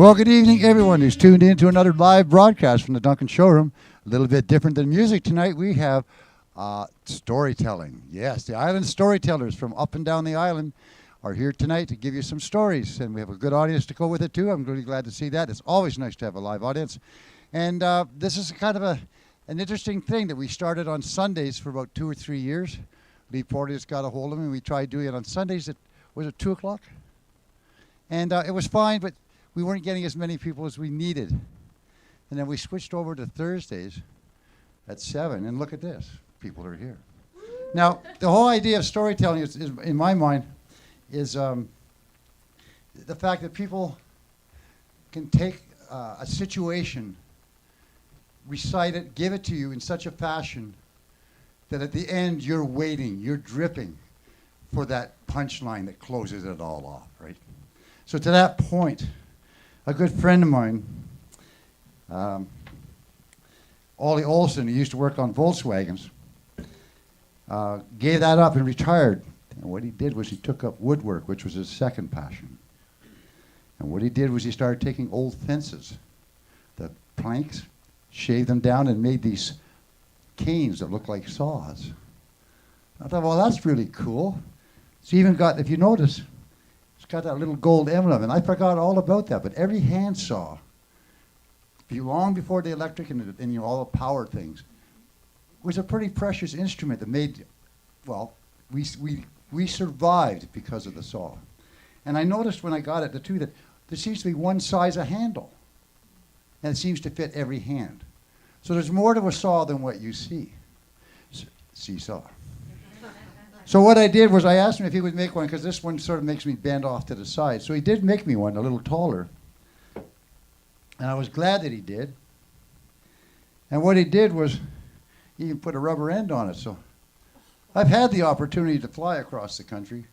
Well, good evening, everyone who's tuned in to another live broadcast from the Duncan Showroom. A little bit different than music tonight. We have storytelling. Yes, the island storytellers from up and down the island are here tonight to give you some stories, and we have a good audience to go with it too. I'm really glad to see that. It's always nice to have a live audience, and this is kind of an interesting thing that we started on Sundays for about 2 or 3 years. Lee Porter's got a hold of me. We tried doing it on Sundays at, was it 2 o'clock? And it was fine, but we weren't getting as many people as we needed. And then we switched over to Thursdays at 7, and look at this. People are here. Now, the whole idea of storytelling is in my mind, is the fact that people can take a situation, recite it, give it to you in such a fashion that at the end you're waiting, you're dripping for that punchline that closes it all off, right? So to that point, a good friend of mine, Ollie Olson, who used to work on Volkswagens, gave that up and retired. And what he did was he took up woodwork, which was his second passion. And what he did was he started taking old fences, the planks, shaved them down and made these canes that look like saws. I thought, well, that's really cool. It's even got, if you notice, it's got that little gold emblem, and I forgot all about that, but every handsaw, long before the electric and you know, all the power things, was a pretty precious instrument that made, well, we survived because of the saw. And I noticed when I got it, that there seems to be one size a handle, and it seems to fit every hand. So there's more to a saw than what you see. Seesaw. So what I did was I asked him if he would make one, because this one sort of makes me bend off to the side. So he did make me one, a little taller. And I was glad that he did. And what he did was he even put a rubber end on it. So I've had the opportunity to fly across the country,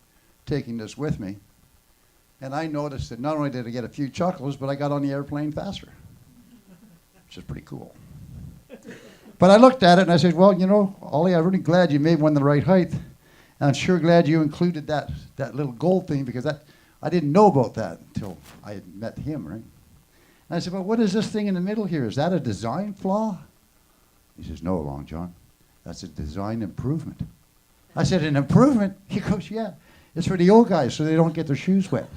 taking this with me. And I noticed that not only did I get a few chuckles, but I got on the airplane faster, which is pretty cool. But I looked at it and I said, well, you know, Ollie, I'm really glad you made one the right height. And I'm sure glad you included that little gold thing, because I didn't know about that until I had met him, right? And I said, well, what is this thing in the middle here? Is that a design flaw? He says, no, Long John, that's a design improvement. I said, an improvement? He goes, yeah, it's for the old guys so they don't get their shoes wet.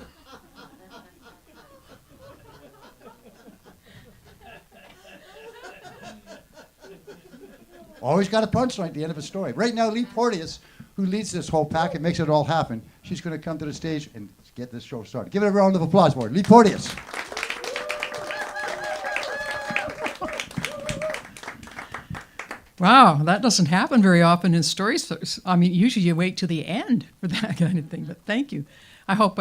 Always got a punchline at the end of a story. Right now, Lee Porteous, who leads this whole pack and makes it all happen, she's going to come to the stage and get this show started. Give it a round of applause for her. Lee Porteous. Wow, that doesn't happen very often in stories. I mean, usually you wait to the end for that kind of thing. But thank you. I hope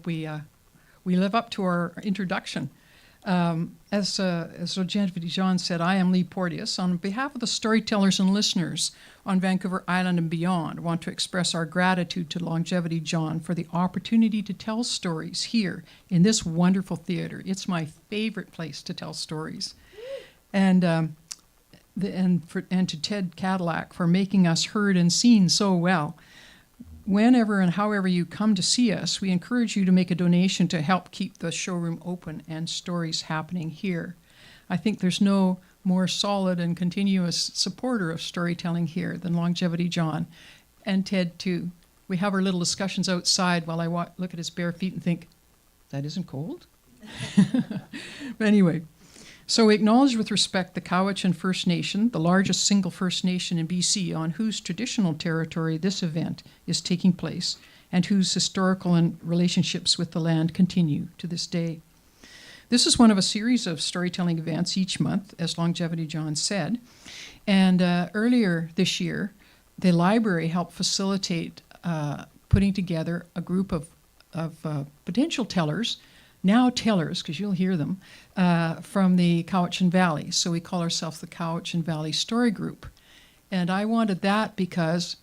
we live up to our introduction. As Longevity John said, I am Lee Porteous. On behalf of the storytellers and listeners on Vancouver Island and beyond, I want to express our gratitude to Longevity John for the opportunity to tell stories here in this wonderful theater. It's my favorite place to tell stories. And to Ted Cadillac for making us heard and seen so well. Whenever and however you come to see us, we encourage you to make a donation to help keep the showroom open and stories happening here. I think there's no more solid and continuous supporter of storytelling here than Longevity John, and Ted too. We have our little discussions outside while I look at his bare feet and think, that isn't cold? But anyway. So we acknowledge with respect the Cowichan First Nation, the largest single First Nation in BC, on whose traditional territory this event is taking place, and whose historical and relationships with the land continue to this day. This is one of a series of storytelling events each month, as Longevity John said. And earlier this year, the library helped facilitate putting together a group of potential tellers, now tellers, because you'll hear them, from the Cowichan Valley. So we call ourselves the Cowichan Valley Story Group. And I wanted that because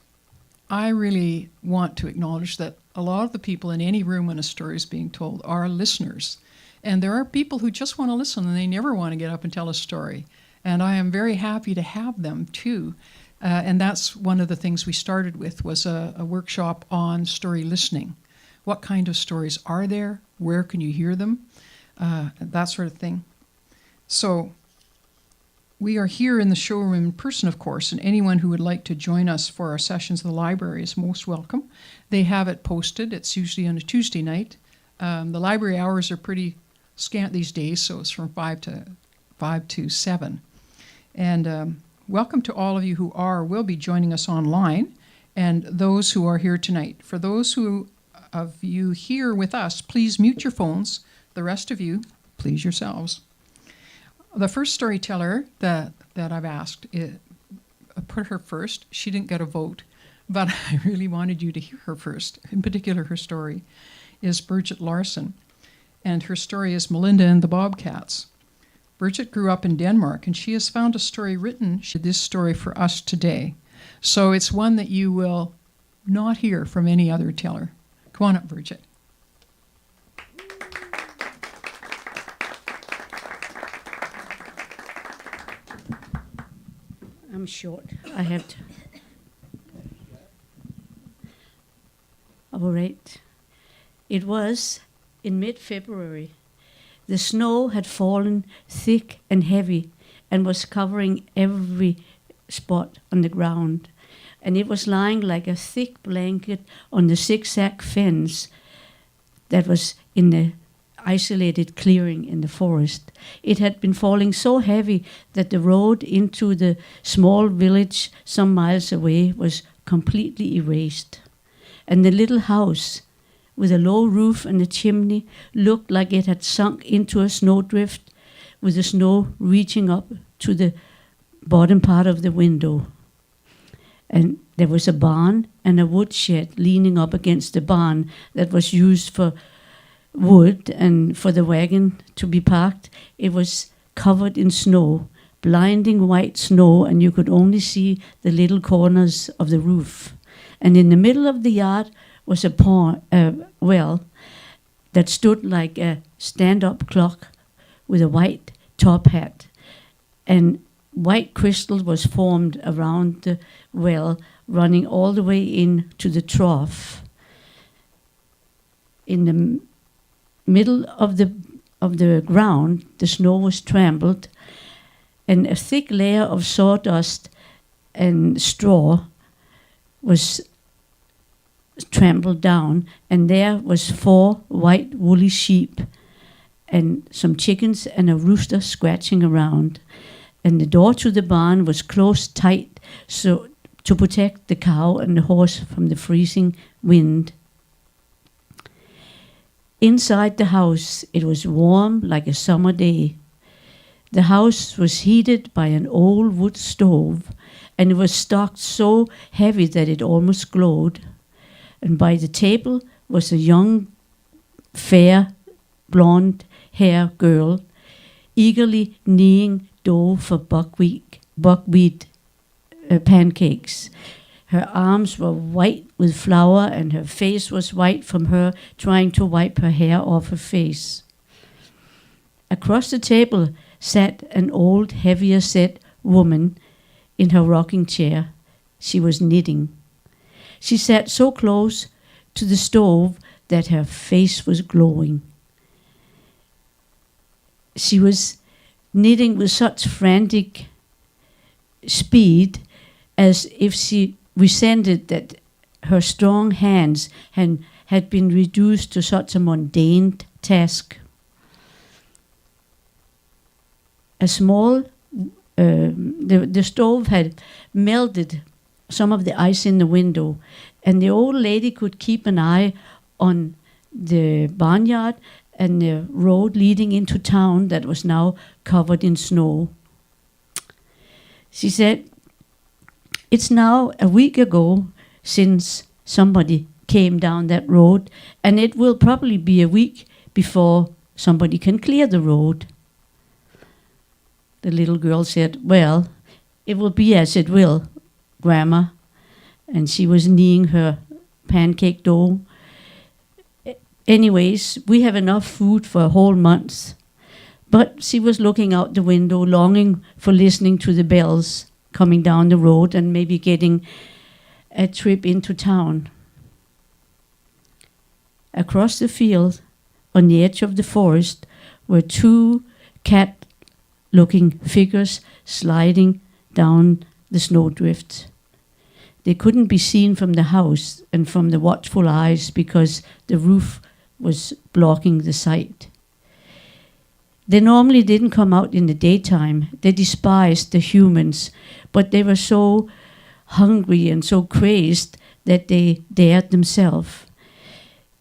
I really want to acknowledge that a lot of the people in any room when a story is being told are listeners. And there are people who just want to listen and they never want to get up and tell a story. And I am very happy to have them too. And that's one of the things we started with, was a workshop on story listening. What kind of stories are there? Where can you hear them? that sort of thing. So we are here in the showroom in person, of course, and anyone who would like to join us for our sessions at the library is most welcome. They have it posted. It's usually on a Tuesday night. The library hours are pretty scant these days, so it's from 5 to 7. And welcome to all of you who will be joining us online, and those who are here tonight. For those of you here with us, please mute your phones. The rest of you, please yourselves. The first storyteller that I've asked, I put her first. She didn't get a vote, but I really wanted you to hear her first. In particular, her story is Bridget Larson, and her story is Melinda and the Bobcats. Bridget grew up in Denmark, and she has found a story written. She did this story for us today. So it's one that you will not hear from any other teller. Come on up, Bridget. I'm short. I have to. All right. It was in mid-February. The snow had fallen thick and heavy and was covering every spot on the ground. And it was lying like a thick blanket on the zigzag fence that was in the isolated clearing in the forest. It had been falling so heavy that the road into the small village some miles away was completely erased. And the little house with a low roof and a chimney looked like it had sunk into a snowdrift, with the snow reaching up to the bottom part of the window. And there was a barn and a woodshed leaning up against the barn that was used for wood and for the wagon to be parked. It was covered in snow, blinding white snow, and you could only see the little corners of the roof. And in the middle of the yard was a well that stood like a stand-up clock with a white top hat. And white crystal was formed around the well, running all the way in to the trough. In the middle of the ground, the snow was trampled, and a thick layer of sawdust and straw was trampled down, and there was 4 white woolly sheep and some chickens and a rooster scratching around. And the door to the barn was closed tight so to protect the cow and the horse from the freezing wind. Inside the house, it was warm like a summer day. The house was heated by an old wood stove, and it was stocked so heavy that it almost glowed. And by the table was a young, fair, blonde-haired girl, eagerly kneading dough for buckwheat pancakes. Her arms were white with flour, and her face was white from her trying to wipe her hair off her face. Across the table sat an old, heavier-set woman in her rocking chair. She was knitting. She sat so close to the stove that her face was glowing. She was knitting with such frantic speed as if she resented that her strong hands had been reduced to such a mundane task. The stove had melted some of the ice in the window, and the old lady could keep an eye on the barnyard and the road leading into town that was now covered in snow. She said, "It's now a week ago since somebody came down that road, and it will probably be a week before somebody can clear the road." The little girl said, "Well, it will be as it will, Grandma." And she was kneading her pancake dough. "Anyways, we have enough food for a whole month." But she was looking out the window, longing for listening to the bells coming down the road and maybe getting a trip into town. Across the field, on the edge of the forest, were two cat-looking figures sliding down the snowdrifts. They couldn't be seen from the house and from the watchful eyes because the roof was blocking the sight. They normally didn't come out in the daytime. They despised the humans, but they were so hungry and so crazed that they dared themselves.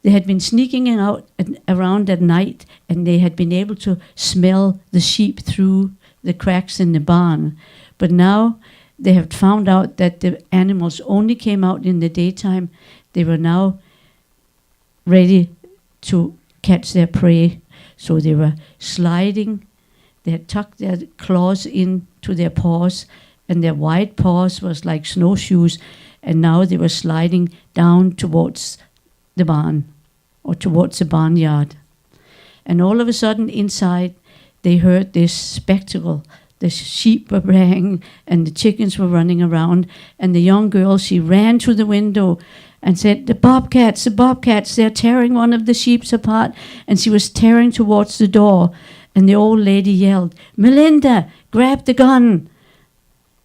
They had been sneaking out around at night, and they had been able to smell the sheep through the cracks in the barn. But now they have found out that the animals only came out in the daytime. They were now ready to catch their prey. So they were sliding. They had tucked their claws into their paws, and their wide paws was like snowshoes. And now they were sliding down towards the barn, or towards the barnyard. And all of a sudden inside, they heard this spectacle. The sheep were braying, and the chickens were running around. And the young girl, she ran to the window and said, the bobcats, they're tearing one of the sheep apart. And she was tearing towards the door. And the old lady yelled, Melinda, grab the gun.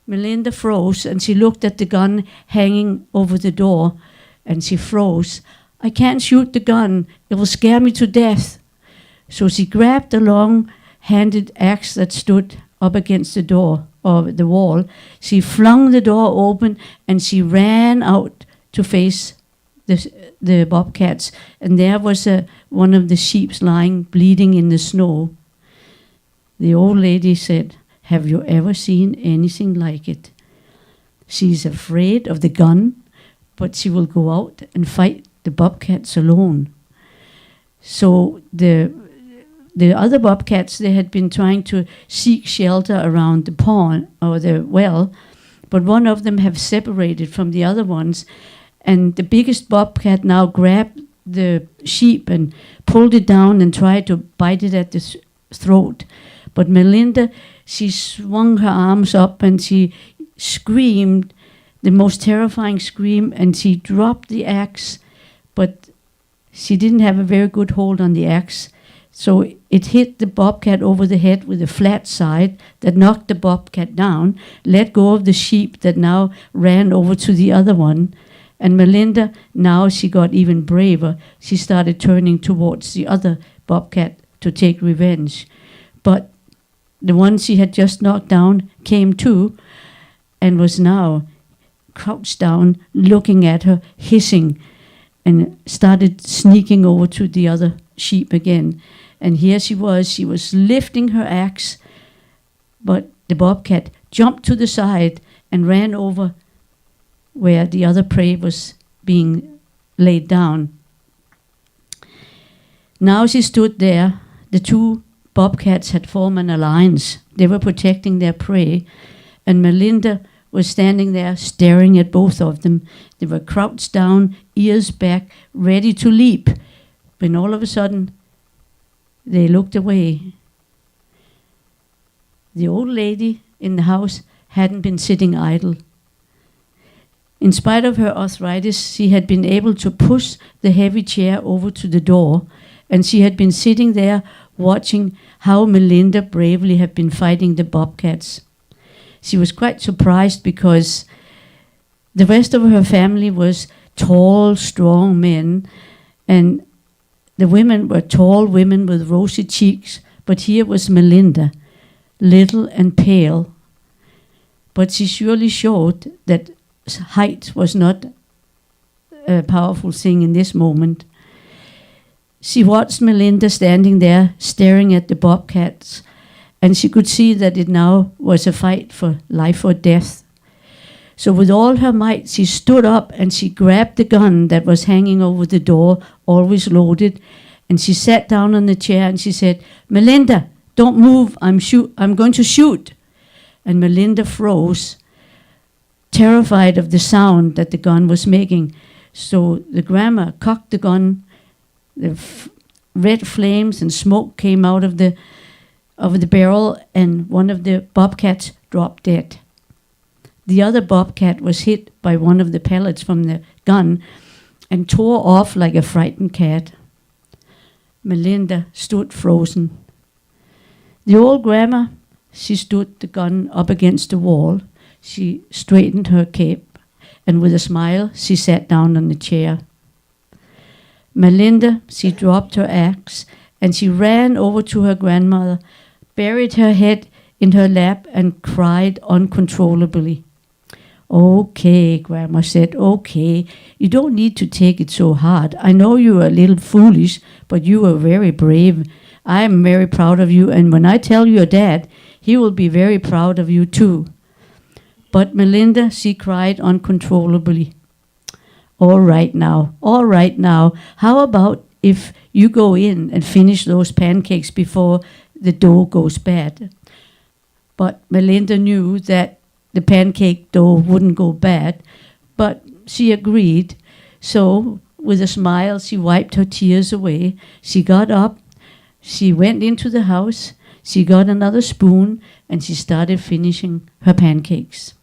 Melinda froze, and she looked at the gun hanging over the door, and she froze. I can't shoot the gun. It will scare me to death. So she grabbed the long-handed axe that stood up against the door, or the wall. She flung the door open, and she ran out to face the bobcats. And there was one of the sheep lying bleeding in the snow. The old lady said, have you ever seen anything like it? She's afraid of the gun, but she will go out and fight the bobcats alone. So the other bobcats, they had been trying to seek shelter around the pond or the well, but one of them have separated from the other ones, and the biggest bobcat now grabbed the sheep and pulled it down and tried to bite it at the throat. But Melinda, she swung her arms up and she screamed the most terrifying scream, and she dropped the axe, but she didn't have a very good hold on the axe. So it hit the bobcat over the head with a flat side that knocked the bobcat down, let go of the sheep that now ran over to the other one. And Melinda, now she got even braver. She started turning towards the other bobcat to take revenge. But the one she had just knocked down came to and was now crouched down, looking at her, hissing, and started sneaking over to the other sheep again. And here she was lifting her axe, but the bobcat jumped to the side and ran over where the other prey was being laid down. Now she stood there. The two bobcats had formed an alliance. They were protecting their prey, and Melinda was standing there staring at both of them. They were crouched down, ears back, ready to leap. When all of a sudden, they looked away. The old lady in the house hadn't been sitting idle. In spite of her arthritis, she had been able to push the heavy chair over to the door, and she had been sitting there watching how Melinda bravely had been fighting the bobcats. She was quite surprised because the rest of her family was tall, strong men, and the women were tall women with rosy cheeks, but here was Melinda, little and pale. But she surely showed that height was not a powerful thing in this moment. She watched Melinda standing there staring at the bobcats, and she could see that it now was a fight for life or death. So with all her might, she stood up and she grabbed the gun that was hanging over the door, always loaded, and she sat down on the chair and she said, Melinda, don't move, I'm going to shoot. And Melinda froze, terrified of the sound that the gun was making. So the grandma cocked the gun. The red flames and smoke came out of the barrel, and one of the bobcats dropped dead. The other bobcat was hit by one of the pellets from the gun and tore off like a frightened cat. Melinda stood frozen. The old grandma, she stood the gun up against the wall. She straightened her cape, and with a smile, she sat down on the chair. Melinda, she dropped her axe, and she ran over to her grandmother, buried her head in her lap, and cried uncontrollably. "Okay," Grandma said, "okay. You don't need to take it so hard. I know you are a little foolish, but you are very brave. I am very proud of you, and when I tell your dad, he will be very proud of you too." But Melinda, she cried uncontrollably. All right now. How about if you go in and finish those pancakes before the dough goes bad?" But Melinda knew that the pancake dough wouldn't go bad, but she agreed. So, with a smile, she wiped her tears away. She got up, she went into the house, she got another spoon, and she started finishing her pancakes.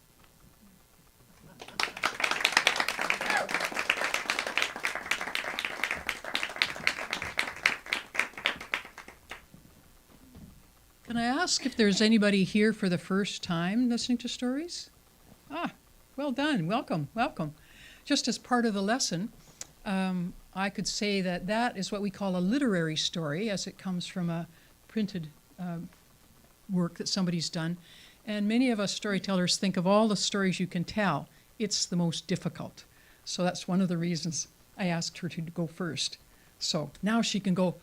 Can I ask if there's anybody here for the first time listening to stories? Well done. Welcome. Just as part of the lesson, I could say that that is what we call a literary story, as it comes from a printed work that somebody's done. And many of us storytellers think of all the stories you can tell, it's the most difficult. So that's one of the reasons I asked her to go first. So now she can go,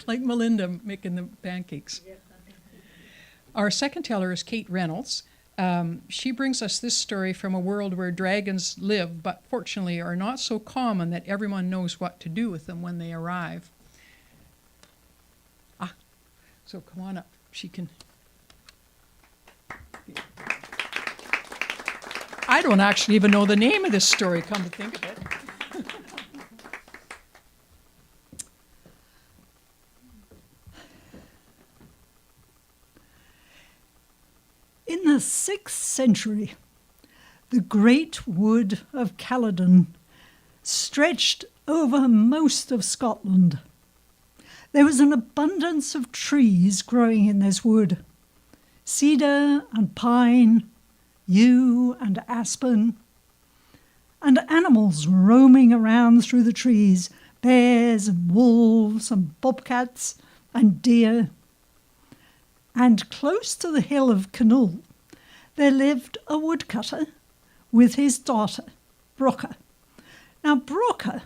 like Melinda making the pancakes. Our second teller is Kate Reynolds. She brings us this story from a world where dragons live, but fortunately are not so common that everyone knows what to do with them when they arrive. So come on up. She can... I don't actually even know the name of this story, come to think of it. In the 6th century, the great wood of Caledon stretched over most of Scotland. There was an abundance of trees growing in this wood, cedar and pine, yew and aspen, and animals roaming around through the trees, bears and wolves and bobcats and deer. And close to the hill of Kinnoull, there lived a woodcutter with his daughter, Brocha. Now, Brocha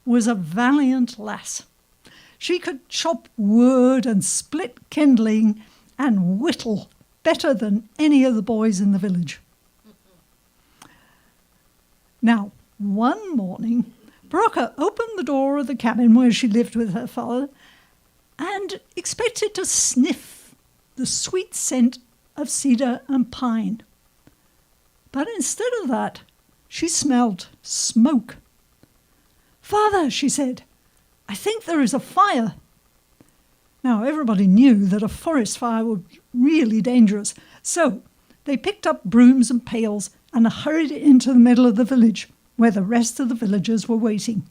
was a valiant lass. She could chop wood and split kindling and whittle better than any of the boys in the village. Now, one morning, Brocha opened the door of the cabin where she lived with her father and expected to sniff the sweet scent of cedar and pine. But instead of that, she smelled smoke. "Father," she said, "I think there is a fire." Now, everybody knew that a forest fire was really dangerous, so they picked up brooms and pails and hurried into the middle of the village, where the rest of the villagers were waiting.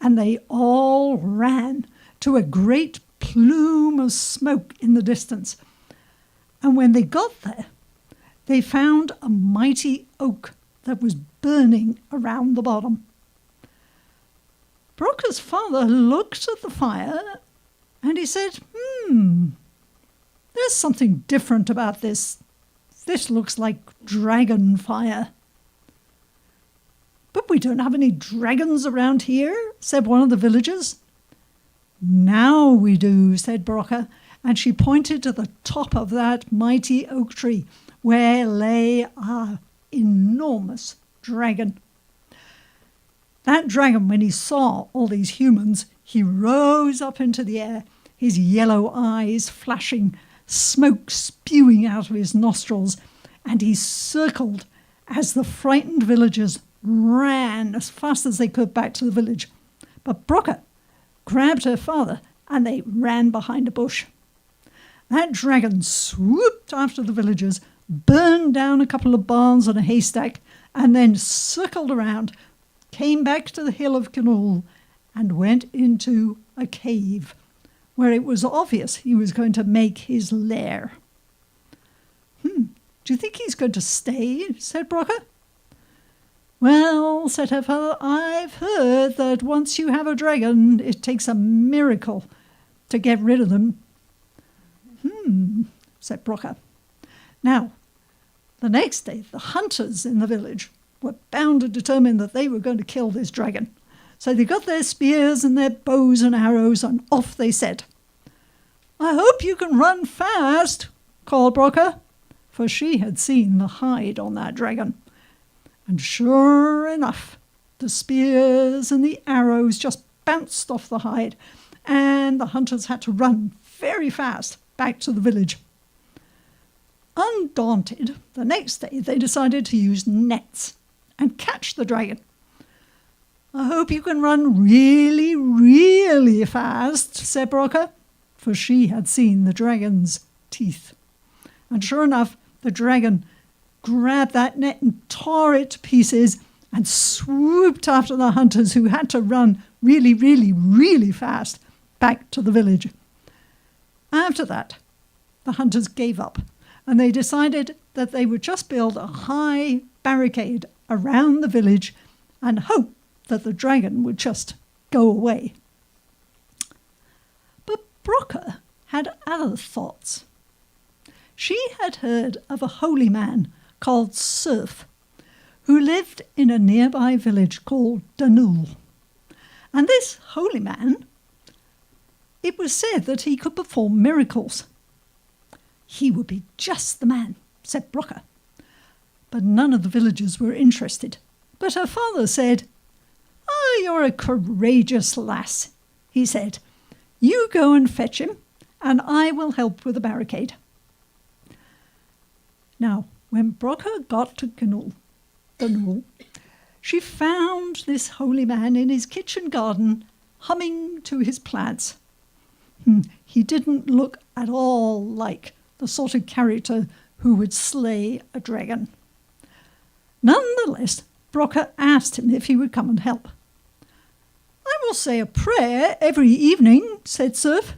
And they all ran to a great plume of smoke in the distance. And when they got there, they found a mighty oak that was burning around the bottom. Brocha's father looked at the fire and he said, there's something different about this. This looks like dragon fire." "But we don't have any dragons around here," said one of the villagers. "Now we do," said Brocha, and she pointed to the top of that mighty oak tree where lay an enormous dragon. That dragon, when he saw all these humans, he rose up into the air, his yellow eyes flashing, smoke spewing out of his nostrils, and he circled as the frightened villagers ran as fast as they could back to the village. But Brocha grabbed her father and they ran behind a bush. That dragon swooped after the villagers, burned down a couple of barns and a haystack, and then circled around, came back to the hill of Kinnoull, and went into a cave where it was obvious he was going to make his lair. Do you think he's going to stay? Said Brocker. Well, said her father, I've heard that once you have a dragon, it takes a miracle to get rid of them. Said Brocker. Now, the next day, the hunters in the village were bound and determined that they were going to kill this dragon. So they got their spears and their bows and arrows, and off they set. I hope you can run fast, called Brocker, for she had seen the hide on that dragon. And sure enough, the spears and the arrows just bounced off the hide, and the hunters had to run very fast back to the village. Undaunted, the next day they decided to use nets and catch the dragon. I hope you can run really, really fast, said Brocker, for she had seen the dragon's teeth. And sure enough, the dragon grabbed that net and tore it to pieces and swooped after the hunters, who had to run really, really, really fast back to the village. After that, the hunters gave up, and they decided that they would just build a high barricade around the village and hope that the dragon would just go away. But Brocker had other thoughts. She had heard of a holy man called Surf, who lived in a nearby village called Dunul. And this holy man, it was said that he could perform miracles. He would be just the man, said Brocker. But none of the villagers were interested. But her father said, "Oh, you're a courageous lass," he said. "You go and fetch him, and I will help with the barricade." Now, when Brocker got to Dunul, she found this holy man in his kitchen garden, humming to his plants. He didn't look at all like the sort of character who would slay a dragon. Nonetheless, Brocker asked him if he would come and help. "I will say a prayer every evening," said Surf.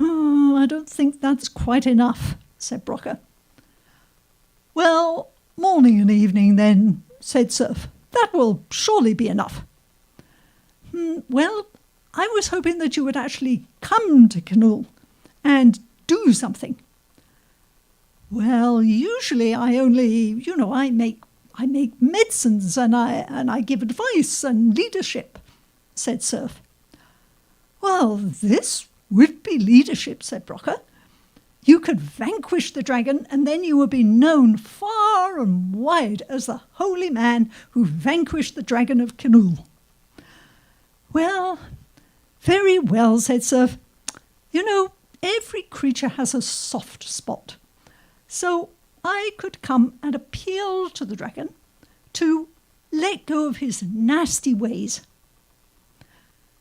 "Oh, I don't think that's quite enough," said Brocker. "Well, morning and evening then," said Surf. "That will surely be enough." "Well, I was hoping that you would actually come to Dunul and do something." "Well, usually I only, I make medicines and I give advice and leadership," said Surf. "Well, this would be leadership," said Brocker. "You could vanquish the dragon, and then you would be known far and wide as the holy man who vanquished the dragon of Dunul." "Well, very well," said Surf. Every creature has a soft spot. So I could come and appeal to the dragon to let go of his nasty ways."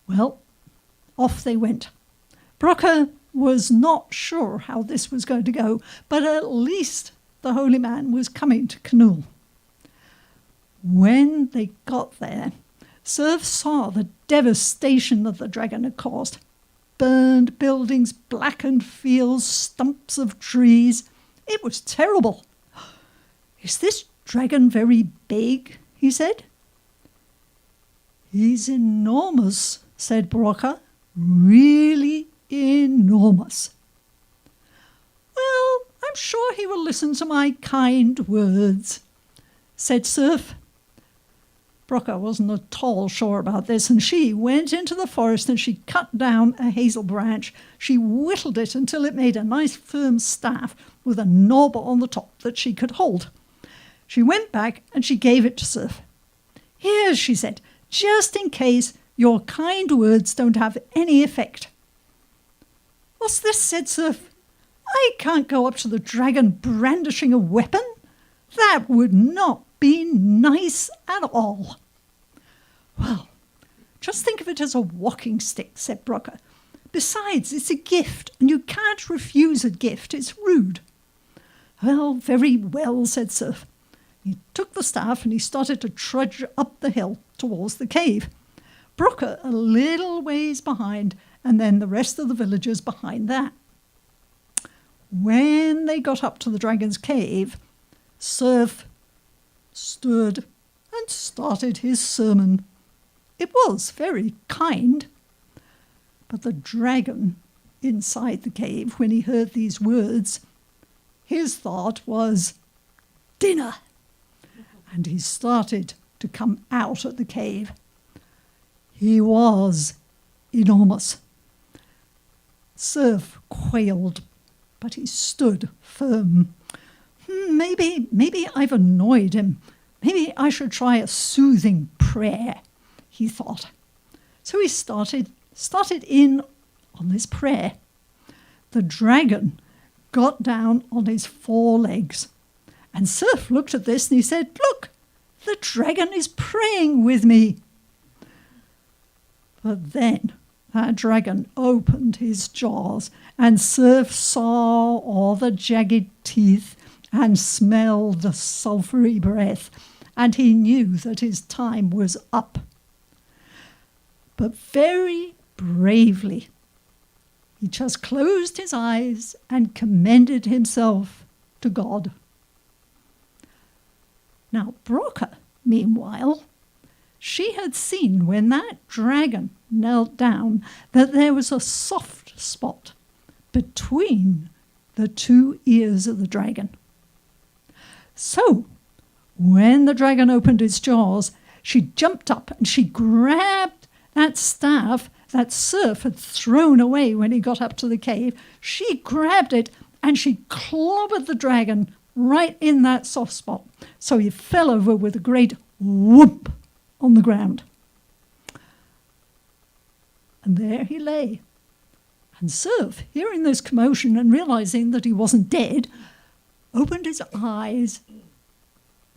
Well, off they went. Brocker was not sure how this was going to go, but at least the holy man was coming to Dunul. When they got there, Surf saw the devastation that the dragon had caused. Burned buildings, blackened fields, stumps of trees. It was terrible. "Is this dragon very big?" he said. "He's enormous," said Brocker. "Really enormous." "Well, I'm sure he will listen to my kind words," said Surf. Brocker wasn't at all sure about this, and she went into the forest and she cut down a hazel branch. She whittled it until it made a nice firm staff with a knob on the top that she could hold. She went back and she gave it to Surf. "Here," she said, "just in case your kind words don't have any effect." "What's this?" said Surf. "I can't go up to the dragon brandishing a weapon. That would not be nice at all." "Well, just think of it as a walking stick," said Brocker. "Besides, it's a gift, and you can't refuse a gift. It's rude." "Well, very well," said Surf. He took the staff and he started to trudge up the hill towards the cave. Brocker a little ways behind and then the rest of the villagers behind that. When they got up to the dragon's cave, Surf stood and started his sermon. It was very kind. But the dragon inside the cave, when he heard these words, his thought was dinner. And he started to come out of the cave. He was enormous. Surf quailed, but he stood firm. Maybe I've annoyed him. Maybe I should try a soothing prayer, he thought. So he started in on this prayer. The dragon got down on his 4 legs. And Surf looked at this and he said, "Look, the dragon is praying with me." But then that dragon opened his jaws, and Surf saw all the jagged teeth and smelled the sulphury breath, and he knew that his time was up. But very bravely, he just closed his eyes and commended himself to God. Now, Broca, meanwhile, she had seen when that dragon knelt down that there was a soft spot between the 2 ears of the dragon. So, when the dragon opened his jaws, she jumped up and she grabbed that staff that Surf had thrown away when he got up to the cave. She grabbed it and she clobbered the dragon right in that soft spot. So he fell over with a great whoop on the ground. And there he lay. And Surf, hearing this commotion and realizing that he wasn't dead, opened his eyes.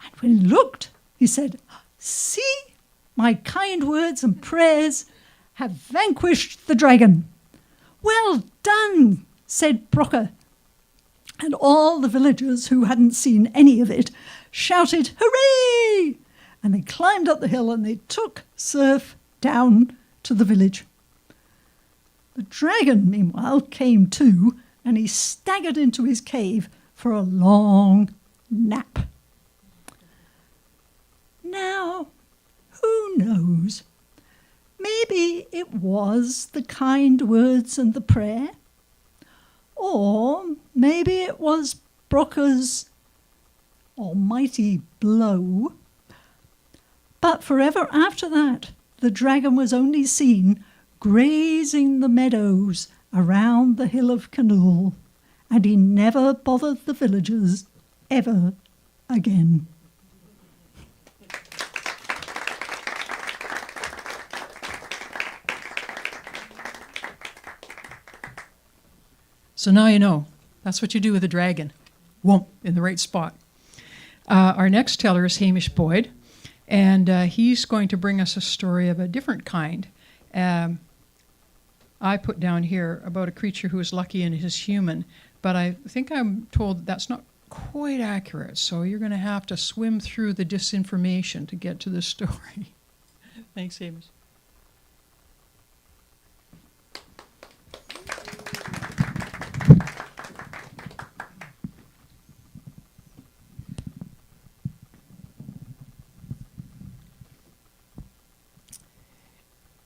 And when he looked, he said, "See, my kind words and prayers have vanquished the dragon." "Well done," said Broca. And all the villagers who hadn't seen any of it shouted, "Hooray!" And they climbed up the hill and they took Surf down to the village. The dragon, meanwhile, came to, and he staggered into his cave for a long nap. Now, who knows? Maybe it was the kind words and the prayer. Or maybe it was Broca's almighty blow. But forever after that, the dragon was only seen grazing the meadows around the hill of Canul, and he never bothered the villagers ever again. So now you know. That's what you do with a dragon. Whoomp, in the right spot. Our next teller is Hamish Boyd, and he's going to bring us a story of a different kind. I put down here about a creature who is lucky and is human, but I think I'm told that's not quite accurate, so you're going to have to swim through the disinformation to get to this story. Thanks, Hamish.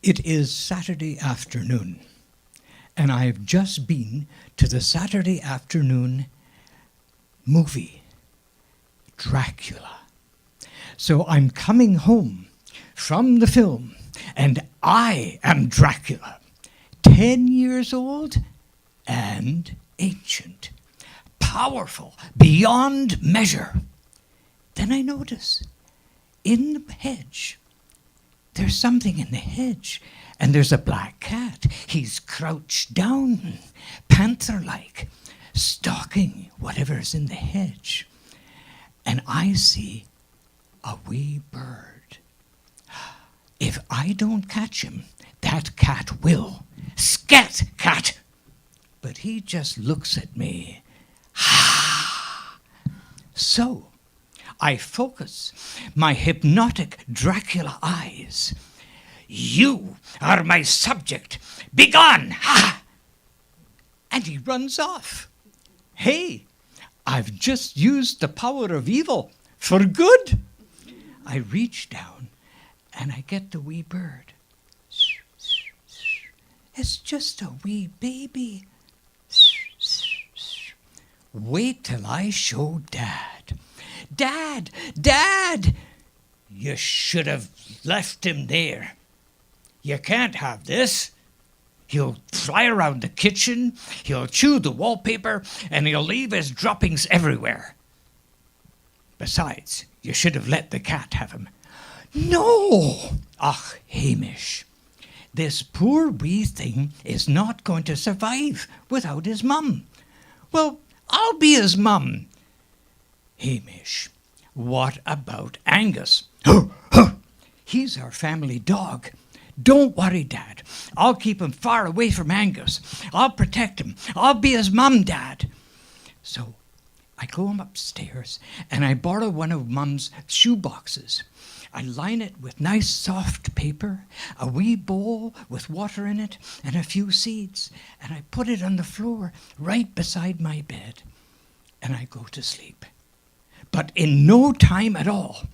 It is Saturday afternoon, and I've just been to the Saturday afternoon movie, Dracula. So I'm coming home from the film, and I am Dracula, 10 years old and ancient, powerful beyond measure. Then I notice in the hedge, there's something in the hedge, and there's a black cat. He's crouched down, panther-like, stalking whatever's in the hedge. And I see a wee bird. If I don't catch him, that cat will. Scat, cat! But he just looks at me. Ha! So I focus my hypnotic Dracula eyes. You are my subject. Begone! Ha! And he runs off. Hey, I've just used the power of evil for good. I reach down and I get the wee bird. It's just a wee baby. Wait till I show Dad. Dad! Dad! You should have left him there. You can't have this. He'll fly around the kitchen, he'll chew the wallpaper, and he'll leave his droppings everywhere. Besides, you should have let the cat have him. No! Ach, Hamish, this poor wee thing is not going to survive without his mum. Well, I'll be his mum. Hamish, what about Angus? He's our family dog. Don't worry, Dad. I'll keep him far away from Angus. I'll protect him. I'll be his mum, Dad. So I go upstairs and I borrow one of Mum's shoe boxes. I line it with nice soft paper, a wee bowl with water in it, and a few seeds, and I put it on the floor right beside my bed, and I go to sleep. But in no time at all,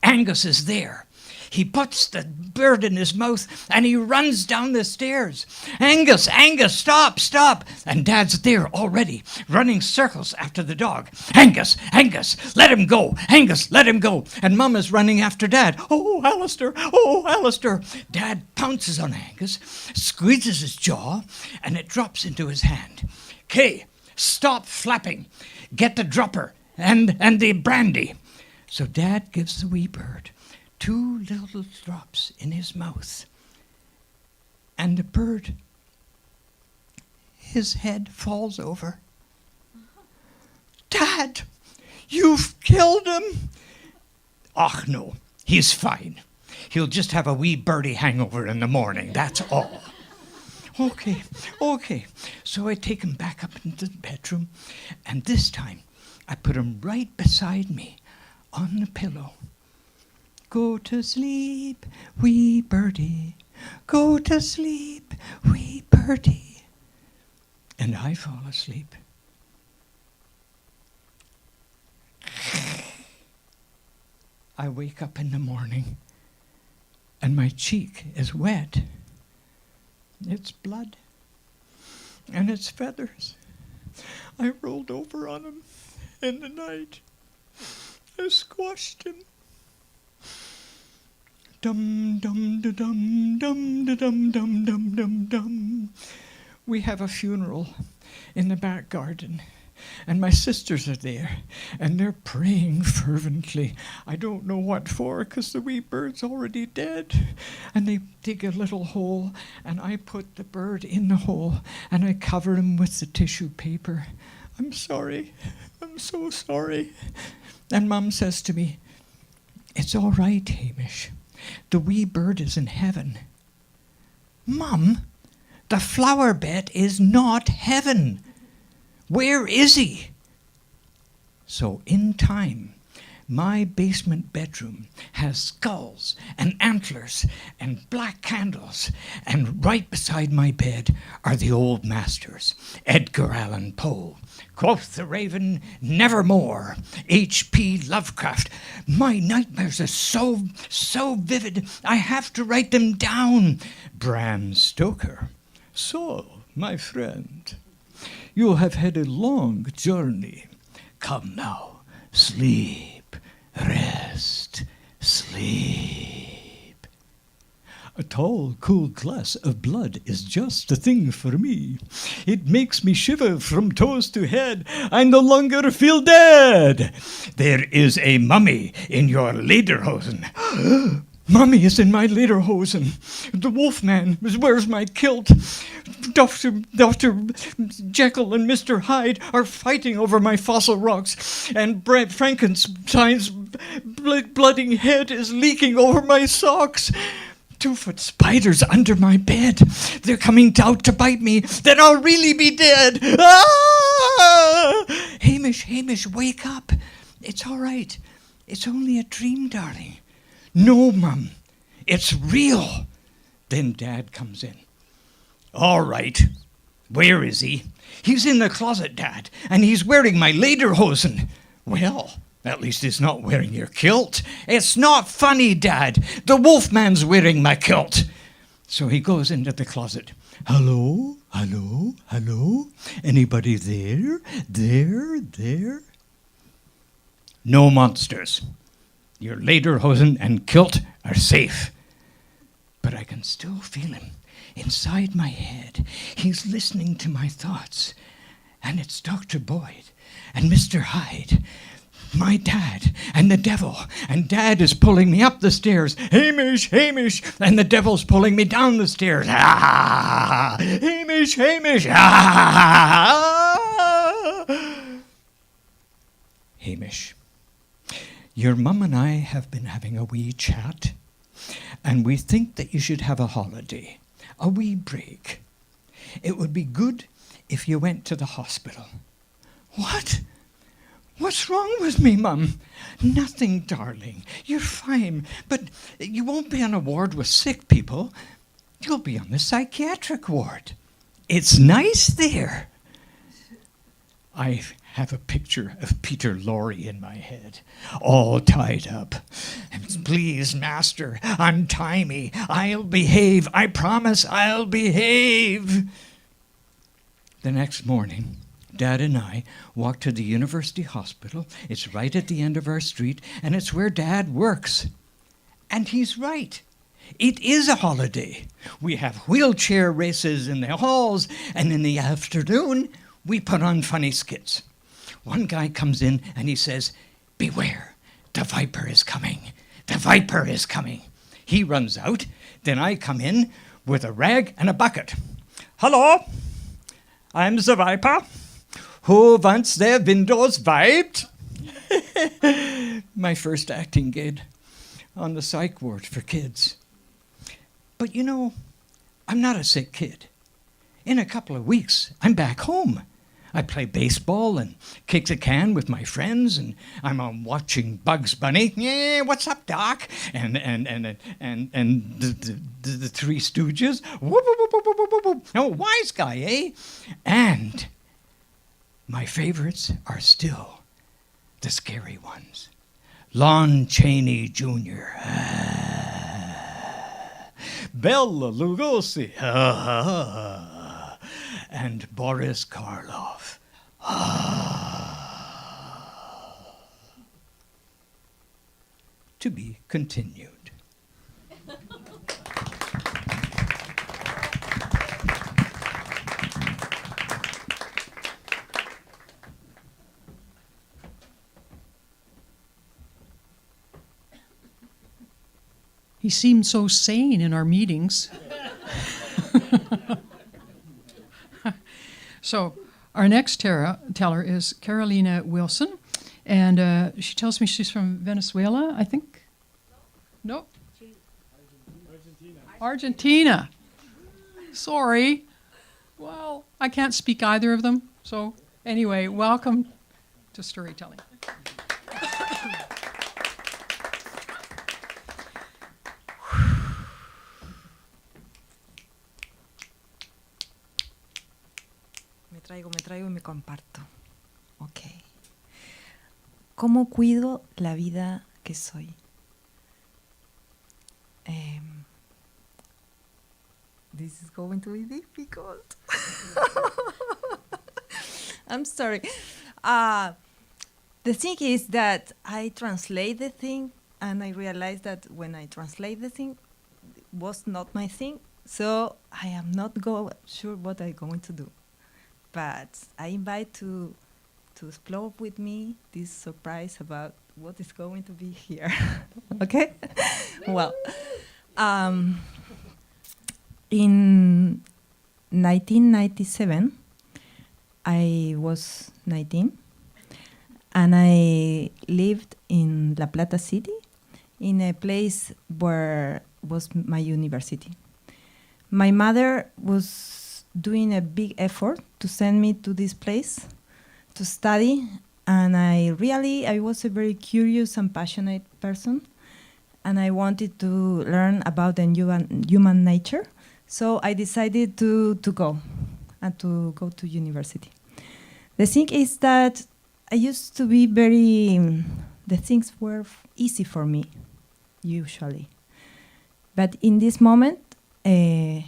Angus is there. He puts the bird in his mouth and he runs down the stairs. Angus, Angus, stop, stop. And Dad's there already, running circles after the dog. Angus, Angus, let him go. Angus, let him go. And Mum is running after Dad. Oh, Alistair, oh, Alistair. Dad pounces on Angus, squeezes his jaw, and it drops into his hand. Kay, stop flapping. Get the dropper and the brandy. So Dad gives the wee bird 2 little drops in his mouth. And the bird, his head falls over. Dad, you've killed him. Och, no, he's fine. He'll just have a wee birdie hangover in the morning, that's all. Okay. So I take him back up into the bedroom, and this time I put him right beside me on the pillow. Go to sleep, wee birdie. Go to sleep, wee birdie. And I fall asleep. I wake up in the morning and my cheek is wet. It's blood and it's feathers. I rolled over on him in the night. I squashed him. Dum dum da dum dum da dum dum dum dum dum. We have a funeral in the back garden, and my sisters are there, and they're praying fervently. I don't know what for, 'cause the wee bird's already dead. And they dig a little hole, and I put the bird in the hole, and I cover him with the tissue paper. I'm sorry. I'm so sorry. And Mum says to me, it's all right, Hamish. The wee bird is in heaven. Mum, the flower bed is not heaven. Where is he? So in time, my basement bedroom has skulls and antlers and black candles, and right beside my bed are the old masters. Edgar Allan Poe, quoth the raven, nevermore. H.P. Lovecraft. My nightmares are so vivid, I have to write them down. Bram Stoker. So, my friend, you have had a long journey. Come now, sleep, rest, sleep. A tall, cool glass of blood is just the thing for me. It makes me shiver from toes to head. I no longer feel dead. There is a mummy in your lederhosen. Mummy is in my lederhosen. The wolfman wears my kilt. Dr. Jekyll and Mr. Hyde are fighting over my fossil rocks, and Frankenstein's blooding head is leaking over my socks. 2-foot spiders under my bed. They're coming out to bite me. Then I'll really be dead. Ah! Hamish, wake up. It's all right. It's only a dream, darling. No, Mum. It's real. Then Dad comes in. All right. Where is he? He's in the closet, Dad, and he's wearing my lederhosen. Well, at least he's not wearing your kilt. It's not funny, Dad. The wolfman's wearing my kilt. So he goes into the closet. Hello? Hello? Hello? Anybody there? There? No monsters. Your lederhosen and kilt are safe. But I can still feel him inside my head. He's listening to my thoughts. And it's Dr. Boyd and Mr. Hyde, my dad, and the devil. And Dad is pulling me up the stairs. Hamish, Hamish. And the devil's pulling me down the stairs. Ah, Hamish, Hamish. Ah. Hamish, your mum and I have been having a wee chat, and we think that you should have a holiday, a wee break. It would be good if you went to the hospital. What? What's wrong with me, Mum? Nothing, darling. You're fine. But you won't be on a ward with sick people. You'll be on the psychiatric ward. It's nice there. I have a picture of Peter Lorre in my head, all tied up. Please, Master, untie me. I'll behave. I promise I'll behave. The next morning, Dad and I walked to the university hospital. It's right at the end of our street, and it's where Dad works. And he's right. It is a holiday. We have wheelchair races in the halls, and in the afternoon, we put on funny skits. One guy comes in and he says, "Beware, the viper is coming. The viper is coming." He runs out. Then I come in with a rag and a bucket. "Hello, I'm the viper. Who wants their windows wiped?" My first acting gig on the psych ward for kids. But you know, I'm not a sick kid. In a couple of weeks, I'm back home. I play baseball and kick the can with my friends, and I'm watching Bugs Bunny. Yeah, what's up, Doc? And the Three Stooges. Whoop, whoop, whoop, whoop, whoop, whoop, whoop. Oh, wise guy, eh? And my favorites are still the scary ones. Lon Chaney Jr. Bela Lugosi. And Boris Karloff. To be continued. He seemed so sane in our meetings. So our next teller is Carolina Wilson, and she tells me she's from Venezuela, I think? No? Argentina. Sorry. Well, I can't speak either of them. So anyway, welcome to Storytelling. Me traigo y me comparto. Ok. ¿Cómo cuido la vida que soy? This is going to be difficult. I'm sorry. The thing is that I translate the thing, and I realize that when I translate the thing, it was not my thing, so I am not sure what I'm going to do. But I invite to explore with me this surprise about what is going to be here. Okay? Well, in 1997, I was 19, and I lived in La Plata City, in a place where was my university. My mother was doing a big effort to send me to this place to study, and I was a very curious and passionate person, and I wanted to learn about the human nature. So I decided to go and to go to university. The thing is that I used to be the things were easy for me, usually. But in this moment, I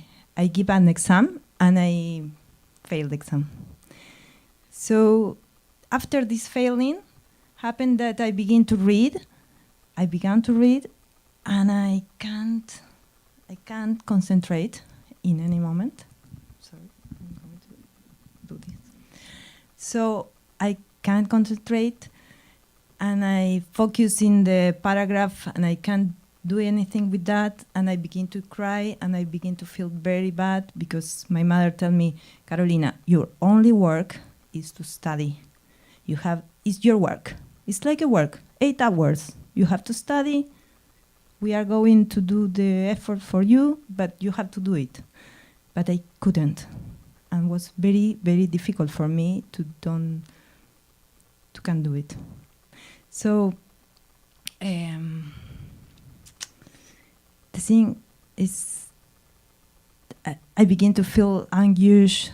give an exam and I failed the exam. So after this failing, happened that I began to read, and I can't concentrate in any moment. Sorry, I'm going to do this. So I can't concentrate, and I focus in the paragraph, and I can't do anything with that, and I begin to cry, and I begin to feel very bad because my mother told me, Carolina, your only work is to study. It's your work. It's like a work, 8 hours. You have to study. We are going to do the effort for you, but you have to do it. But I couldn't, and was very, very difficult for me to can do it. So the thing is, I begin to feel anxious.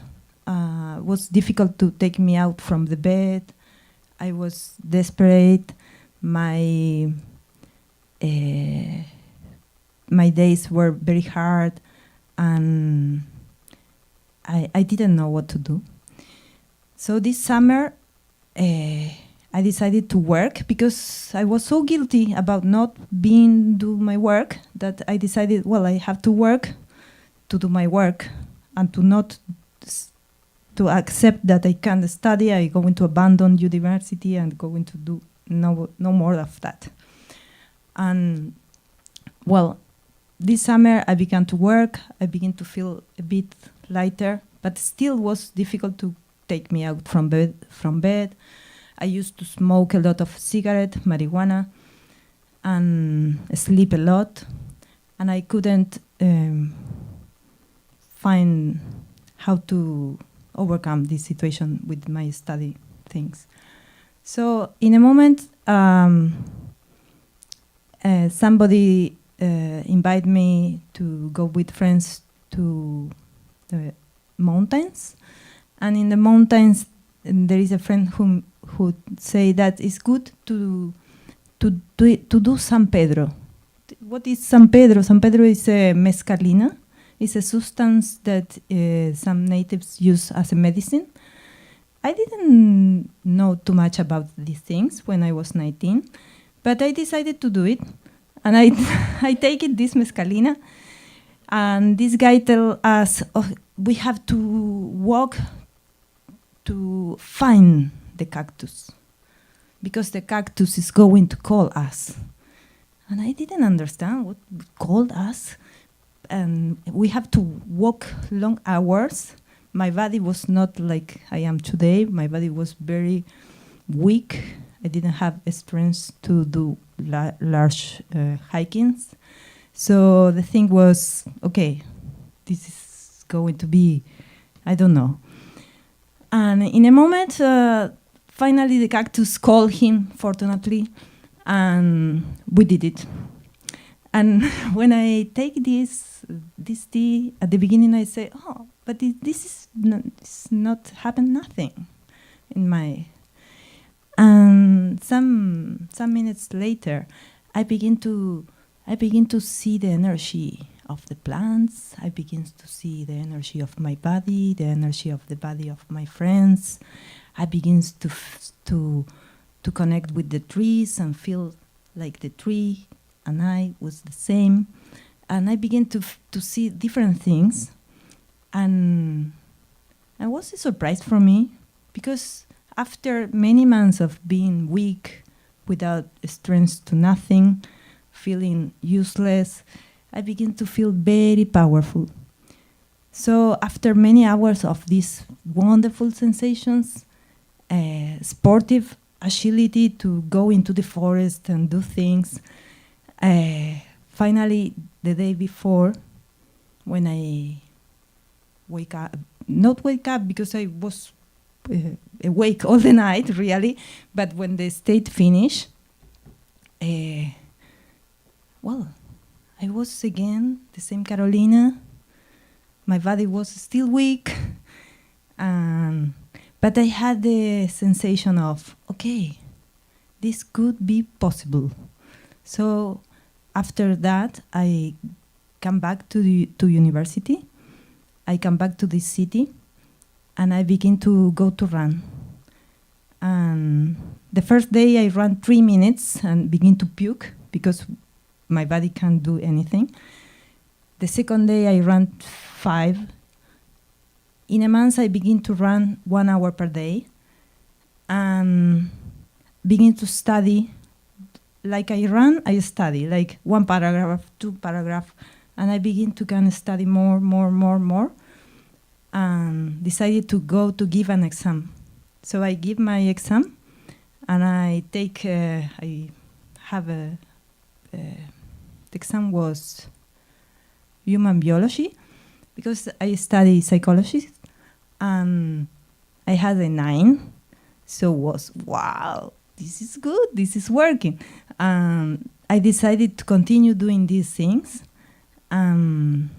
Was difficult to take me out from the bed. I was desperate. My days were very hard, and I didn't know what to do. So this summer, I decided to work because I was so guilty about not do my work that I decided, well, I have to work to do my work and to accept that I can't study. I'm going to abandon university and going to do no more of that. And well, this summer I began to work. I began to feel a bit lighter, but still was difficult to take me out from bed. I used to smoke a lot of cigarette, marijuana, and sleep a lot, and I couldn't find how to overcome this situation with my study things. So in a moment, somebody invited me to go with friends to the mountains, and in the mountains there is a friend who say that it's good to do San Pedro. What is San Pedro? San Pedro is a mescalina. It's a substance that some natives use as a medicine. I didn't know too much about these things when I was 19, but I decided to do it, and I take it, this mescalina, and this guy tell us, oh, we have to walk to find the cactus because the cactus is going to call us. And I didn't understand what called us. And we have to walk long hours. My body was not like I am today. My body was very weak. I didn't have strength to do large hikings. So the thing was, okay, this is going to be, I don't know. And in a moment, finally the cactus called him, fortunately, and we did it. And when I take this tea, at the beginning I say, oh, but this is not happened nothing in my. And some minutes later, I begin to see the energy of the plants. I begin to see the energy of my body, the energy of the body of my friends. I begin to connect with the trees and feel like the tree and I was the same. And I began to see different things. And it was a surprise for me because after many months of being weak, without strength to nothing, feeling useless, I began to feel very powerful. So after many hours of these wonderful sensations, sportive agility to go into the forest and do things, finally the day before, when I not wake up because I was awake all the night really, but when the state finished, well, was again the same Carolina. My body was still weak, but I had the sensation of, okay, this could be possible. So after that, I come back to university. I come back to this city, and I begin to go to run. And the first day I ran 3 minutes and begin to puke because my body can't do anything. The second day I ran 5. In a month I begin to run 1 hour per day and begin to study. Like I run, I study, like 1 paragraph, 2 paragraph, and I begin to kind of study more, and decided to go to give an exam. So I give my exam, and I take, I have the exam was human biology, because I study psychology, and I had a 9, so was, wow, this is good, this is working. I decided to continue doing these things. And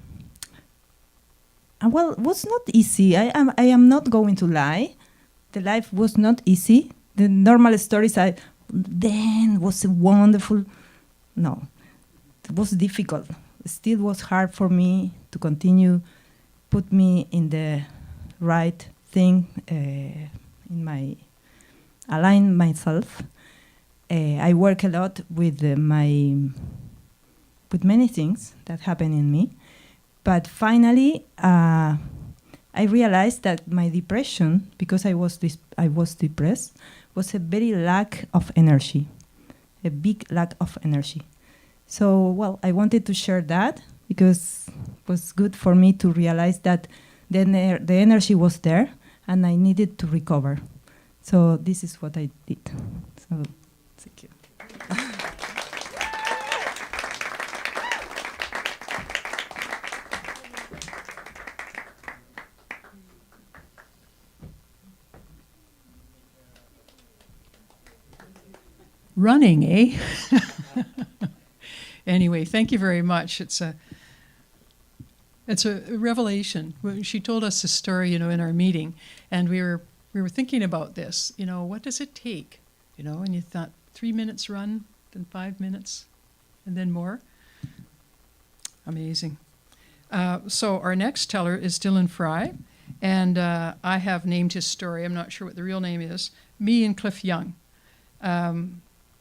well, it was not easy. I am not going to lie. The life was not easy. The normal stories then was wonderful. No, it was difficult. It still was hard for me to continue, put me in the right thing, align myself. I work a lot with with many things that happen in me, but finally I realized that my depression, because I was depressed, was a very lack of energy, a big lack of energy. So, well, I wanted to share that because it was good for me to realize that the energy was there and I needed to recover. So this is what I did. So, thank you. Running, eh? Anyway, thank you very much. It's a revelation. She told us a story, in our meeting, and we were thinking about this. What does it take? And you thought 3 minutes run, then 5 minutes, and then more. Amazing. So our next teller is Dylan Fry, and I have named his story. I'm not sure what the real name is. Me and Cliff Young.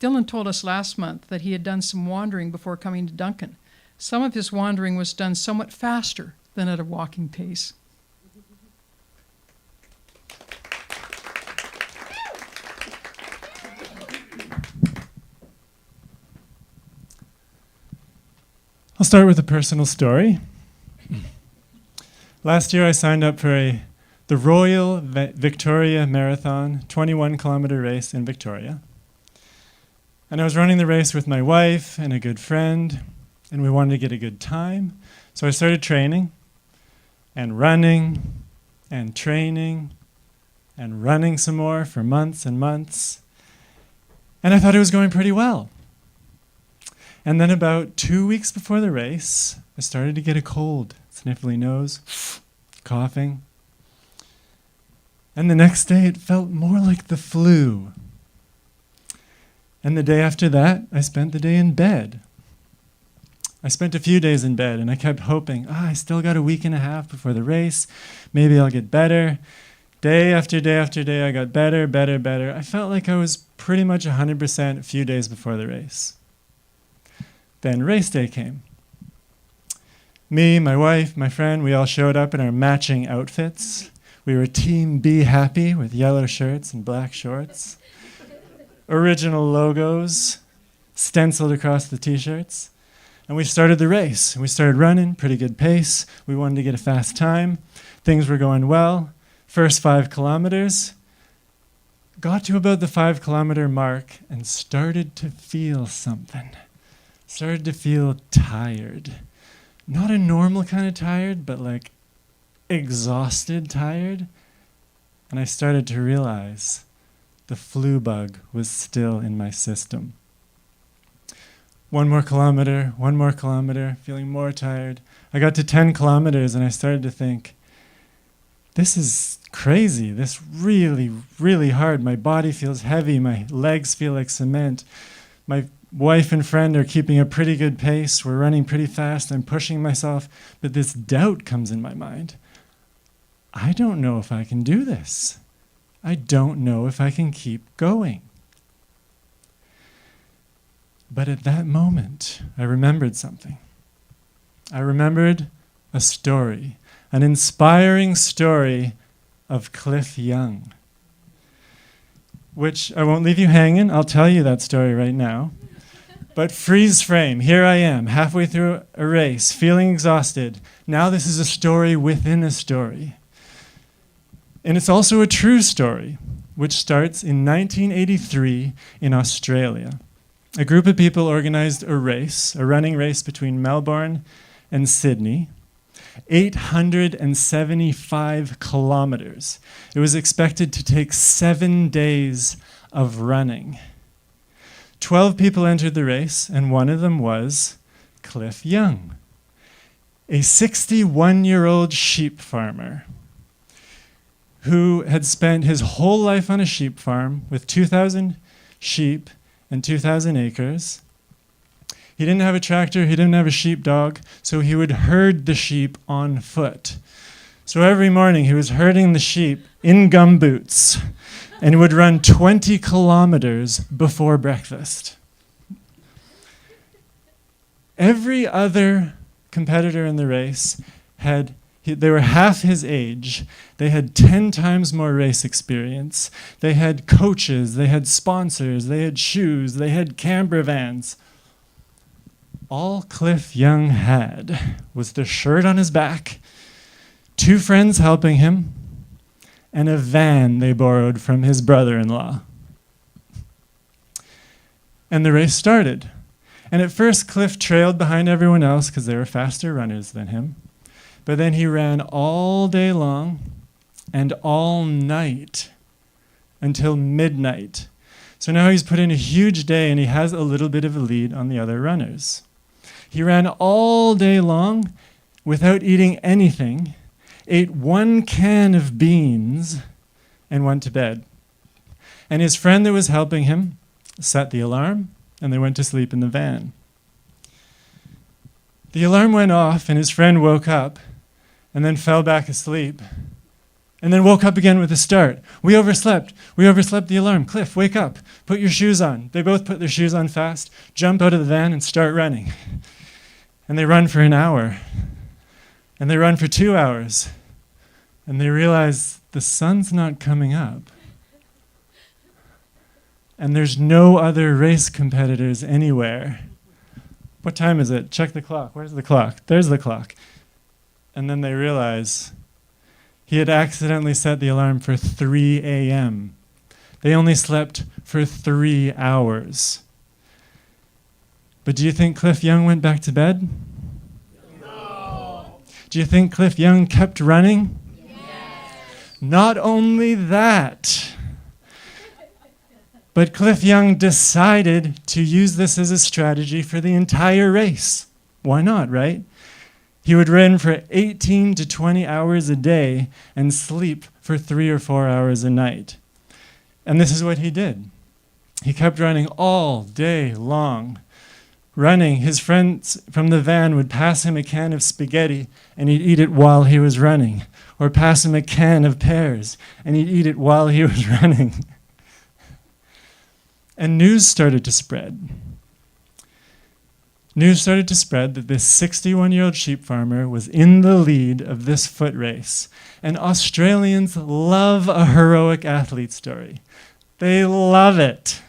Dylan told us last month that he had done some wandering before coming to Duncan. Some of his wandering was done somewhat faster than at a walking pace. I'll start with a personal story. Last year I signed up for the Royal Victoria Marathon 21-kilometer race in Victoria. And I was running the race with my wife and a good friend, and we wanted to get a good time. So I started training and running and training and running some more for months and months. And I thought it was going pretty well. And then about 2 weeks before the race, I started to get a cold, sniffly nose, coughing. And the next day it felt more like the flu. And the day after that, I spent the day in bed. I spent a few days in bed, and I kept hoping, I still got a week and a half before the race. Maybe I'll get better. Day after day after day, I got better. I felt like I was pretty much 100% a few days before the race. Then race day came. Me, my wife, my friend, we all showed up in our matching outfits. We were Team Be Happy with yellow shirts and black shorts. Original logos stenciled across the t-shirts. And we started the race. We started running, pretty good pace. We wanted to get a fast time. Things were going well. First 5 kilometers. Got to about the 5-kilometer mark and started to feel something. Started to feel tired. Not a normal kind of tired, but like exhausted tired. And I started to realize the flu bug was still in my system. 1 more kilometer, feeling more tired. I got to 10 kilometers and I started to think, this is crazy. This really, really hard. My body feels heavy. My legs feel like cement. My wife and friend are keeping a pretty good pace. We're running pretty fast. I'm pushing myself. But this doubt comes in my mind. I don't know if I can do this. I don't know if I can keep going. But at that moment, I remembered something. I remembered a story, an inspiring story of Cliff Young, which I won't leave you hanging. I'll tell you that story right now. But freeze frame, here I am, halfway through a race, feeling exhausted. Now this is a story within a story. And it's also a true story, which starts in 1983 in Australia. A group of people organized a race, a running race between Melbourne and Sydney, 875 kilometers. It was expected to take 7 days of running. 12 people entered the race, and one of them was Cliff Young, a 61-year-old sheep farmer who had spent his whole life on a sheep farm with 2,000 sheep and 2,000 acres. He didn't have a tractor, he didn't have a sheepdog, so he would herd the sheep on foot. So every morning he was herding the sheep in gumboots and would run 20 kilometers before breakfast. Every other competitor in the race they were half his age. They had 10 times more race experience. They had coaches, they had sponsors, they had shoes, they had camper vans. All Cliff Young had was the shirt on his back, 2 friends helping him, and a van they borrowed from his brother-in-law. And the race started. And at first, Cliff trailed behind everyone else because they were faster runners than him. But then he ran all day long and all night until midnight. So now he's put in a huge day and he has a little bit of a lead on the other runners. He ran all day long without eating anything, ate 1 can of beans, and went to bed. And his friend that was helping him set the alarm, and they went to sleep in the van. The alarm went off, and his friend woke up, and then fell back asleep, and then woke up again with a start. We overslept the alarm. Cliff, wake up, put your shoes on. They both put their shoes on fast, jump out of the van, and start running. And they run for an hour, and they run for 2 hours, and they realize the sun's not coming up. And there's no other race competitors anywhere. What time is it? Check the clock. Where's the clock? There's the clock. And then they realize he had accidentally set the alarm for 3 a.m. They only slept for 3 hours. But do you think Cliff Young went back to bed? No. Do you think Cliff Young kept running? Yes. Not only that, but Cliff Young decided to use this as a strategy for the entire race. Why not, right? He would run for 18 to 20 hours a day and sleep for 3 or 4 hours a night. And this is what he did. He kept running all day long. Running, his friends from the van would pass him a can of spaghetti and he'd eat it while he was running. Or pass him a can of pears and he'd eat it while he was running. And news started to spread. News started to spread that this 61-year-old sheep farmer was in the lead of this foot race. And Australians love a heroic athlete story. They love it.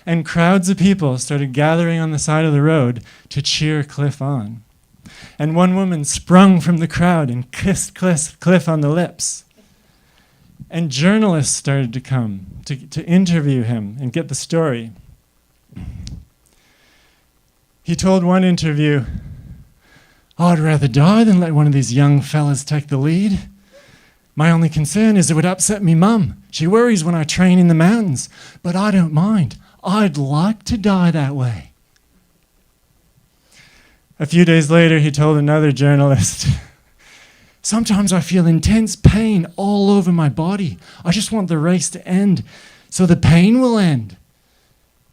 And crowds of people started gathering on the side of the road to cheer Cliff on. And one woman sprung from the crowd and kissed Cliff on the lips. And journalists started to come to interview him and get the story. He told one interview, "Oh, I'd rather die than let one of these young fellas take the lead. My only concern is it would upset me mum. She worries when I train in the mountains, but I don't mind. I'd like to die that way. A few days later, he told another journalist, sometimes I feel intense pain all over my body. I just want the race to end so the pain will end.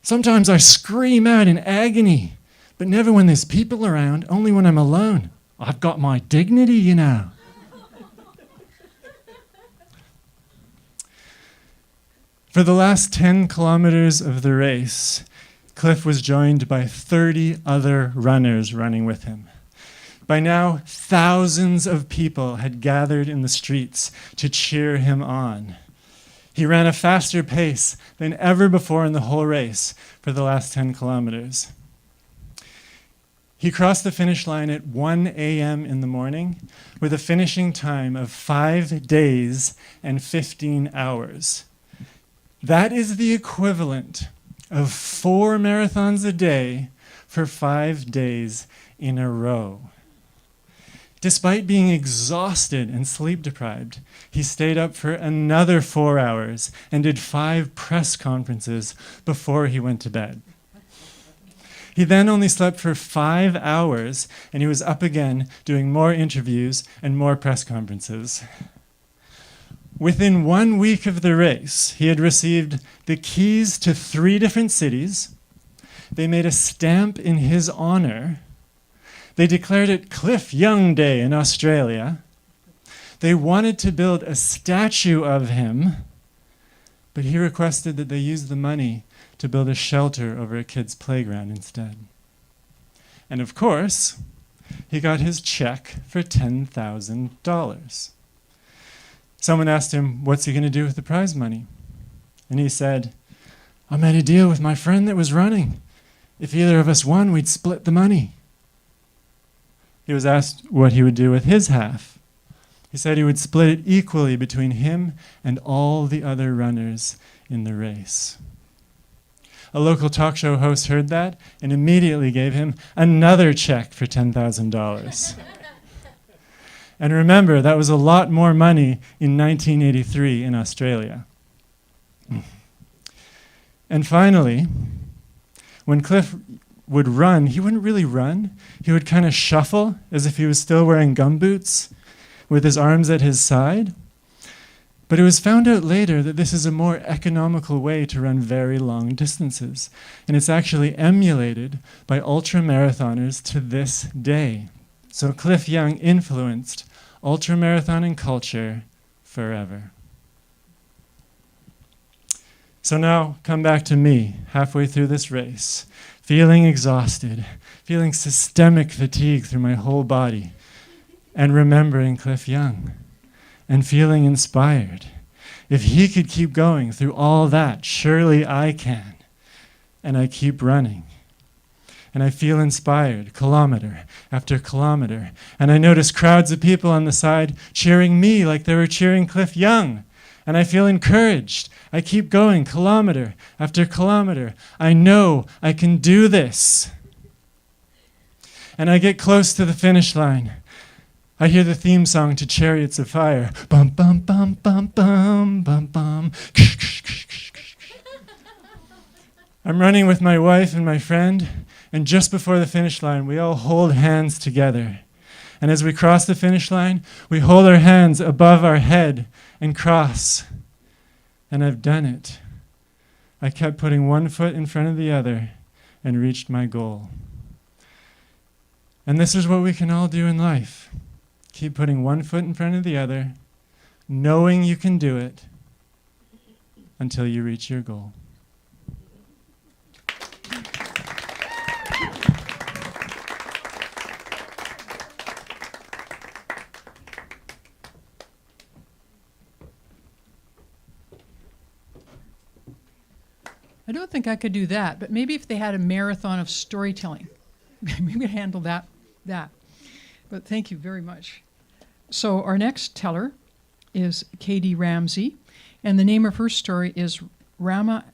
Sometimes I scream out in agony, but never when there's people around, only when I'm alone. I've got my dignity, you know. For the last 10 kilometers of the race, Cliff was joined by 30 other runners running with him. By now, thousands of people had gathered in the streets to cheer him on. He ran a faster pace than ever before in the whole race for the last 10 kilometers. He crossed the finish line at 1 a.m. in the morning with a finishing time of 5 days and 15 hours. That is the equivalent of 4 marathons a day for 5 days in a row. Despite being exhausted and sleep deprived, he stayed up for another 4 hours and did 5 press conferences before he went to bed. He then only slept for 5 hours, and he was up again doing more interviews and more press conferences. Within 1 week of the race, he had received the keys to 3 different cities. They made a stamp in his honor. They declared it Cliff Young Day in Australia. They wanted to build a statue of him, but he requested that they use the money to build a shelter over a kid's playground instead. And of course, he got his check for $10,000. Someone asked him, what's he going to do with the prize money? And he said, I made a deal with my friend that was running. If either of us won, we'd split the money. He was asked what he would do with his half. He said he would split it equally between him and all the other runners in the race. A local talk show host heard that and immediately gave him another check for $10,000. And remember, that was a lot more money in 1983 in Australia. And finally, when Cliff would run, he wouldn't really run. He would kind of shuffle as if he was still wearing gumboots with his arms at his side. But it was found out later that this is a more economical way to run very long distances. And it's actually emulated by ultramarathoners to this day. So Cliff Young influenced ultramarathoning culture forever. So now come back to me halfway through this race, feeling exhausted, feeling systemic fatigue through my whole body, and remembering Cliff Young, and feeling inspired. If he could keep going through all that, surely I can. And I keep running. And I feel inspired, kilometer after kilometer. And I notice crowds of people on the side cheering me like they were cheering Cliff Young. And I feel encouraged. I keep going, kilometer after kilometer. I know I can do this. And I get close to the finish line. I hear the theme song to Chariots of Fire. Bum, bum, bum, bum, bum, bum, bum. I'm running with my wife and my friend. And just before the finish line, we all hold hands together. And as we cross the finish line, we hold our hands above our head and cross. And I've done it. I kept putting one foot in front of the other and reached my goal. And this is what we can all do in life. Keep putting one foot in front of the other, knowing you can do it until you reach your goal. I don't think I could do that, but maybe if they had a marathon of storytelling, maybe I'd handle that. But thank you very much. So our next teller is Katie Ramsey, and the name of her story is Rama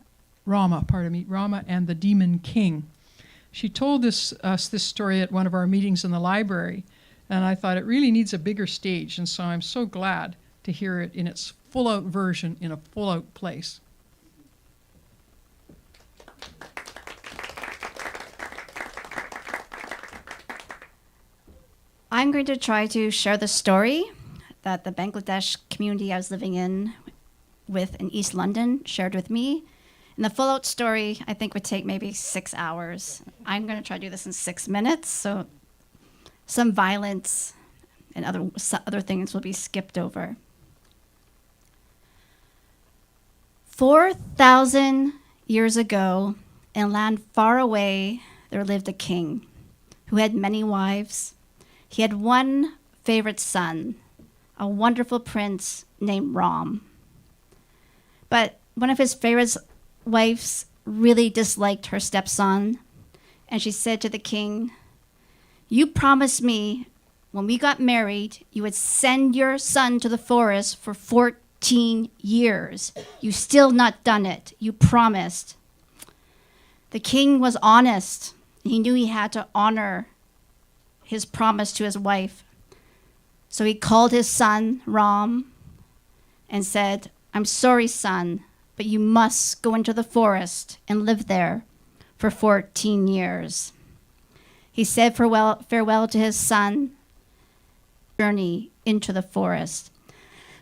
and the Demon King. She told us this story at one of our meetings in the library, and I thought it really needs a bigger stage, and so I'm so glad to hear it in its full-out version in a full-out place. I'm going to try to share the story that the Bangladesh community I was living in East London shared with me. And the full out story, I think, would take maybe 6 hours. I'm going to try to do this in 6 minutes, so some violence and other things will be skipped over. 4,000 years ago, in a land far away, there lived a king who had many wives. He had one favorite son, a wonderful prince named Ram. But one of his favorite wives really disliked her stepson, and she said to the king, "You promised me when we got married you would send your son to the forest for 14 years. You still not done it. You promised." The king was honest. He knew he had to honor his promise to his wife. So he called his son, Ram, and said, "I'm sorry, son, but you must go into the forest and live there for 14 years. He said farewell to his son, journey into the forest.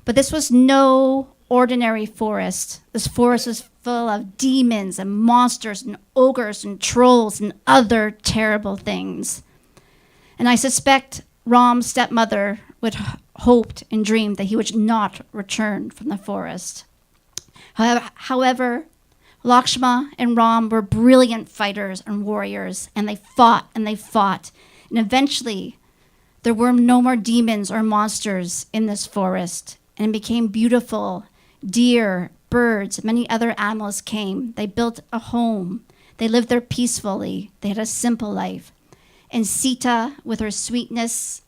But this was no ordinary forest. This forest was full of demons and monsters and ogres and trolls and other terrible things. And I suspect Ram's stepmother would hoped and dreamed that he would not return from the forest. However, Lakshma and Ram were brilliant fighters and warriors, and they fought and they fought. And eventually, there were no more demons or monsters in this forest, and it became beautiful. Deer, birds, many other animals came. They built a home. They lived there peacefully. They had a simple life. And Sita, with her sweetness,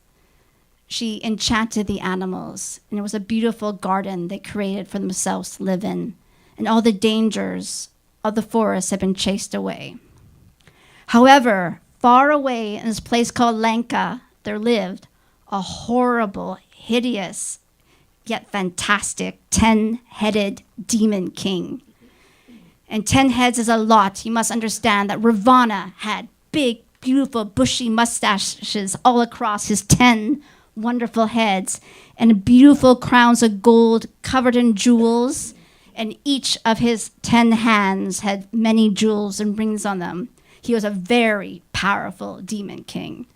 she enchanted the animals. And it was a beautiful garden they created for themselves to live in. And all the dangers of the forest had been chased away. However, far away in this place called Lanka, there lived a horrible, hideous, yet fantastic 10-headed demon king. And 10 heads is a lot. You must understand that Ravana had big, beautiful, bushy mustaches all across his 10 wonderful heads, and beautiful crowns of gold covered in jewels, and each of his 10 hands had many jewels and rings on them. He was a very powerful demon king.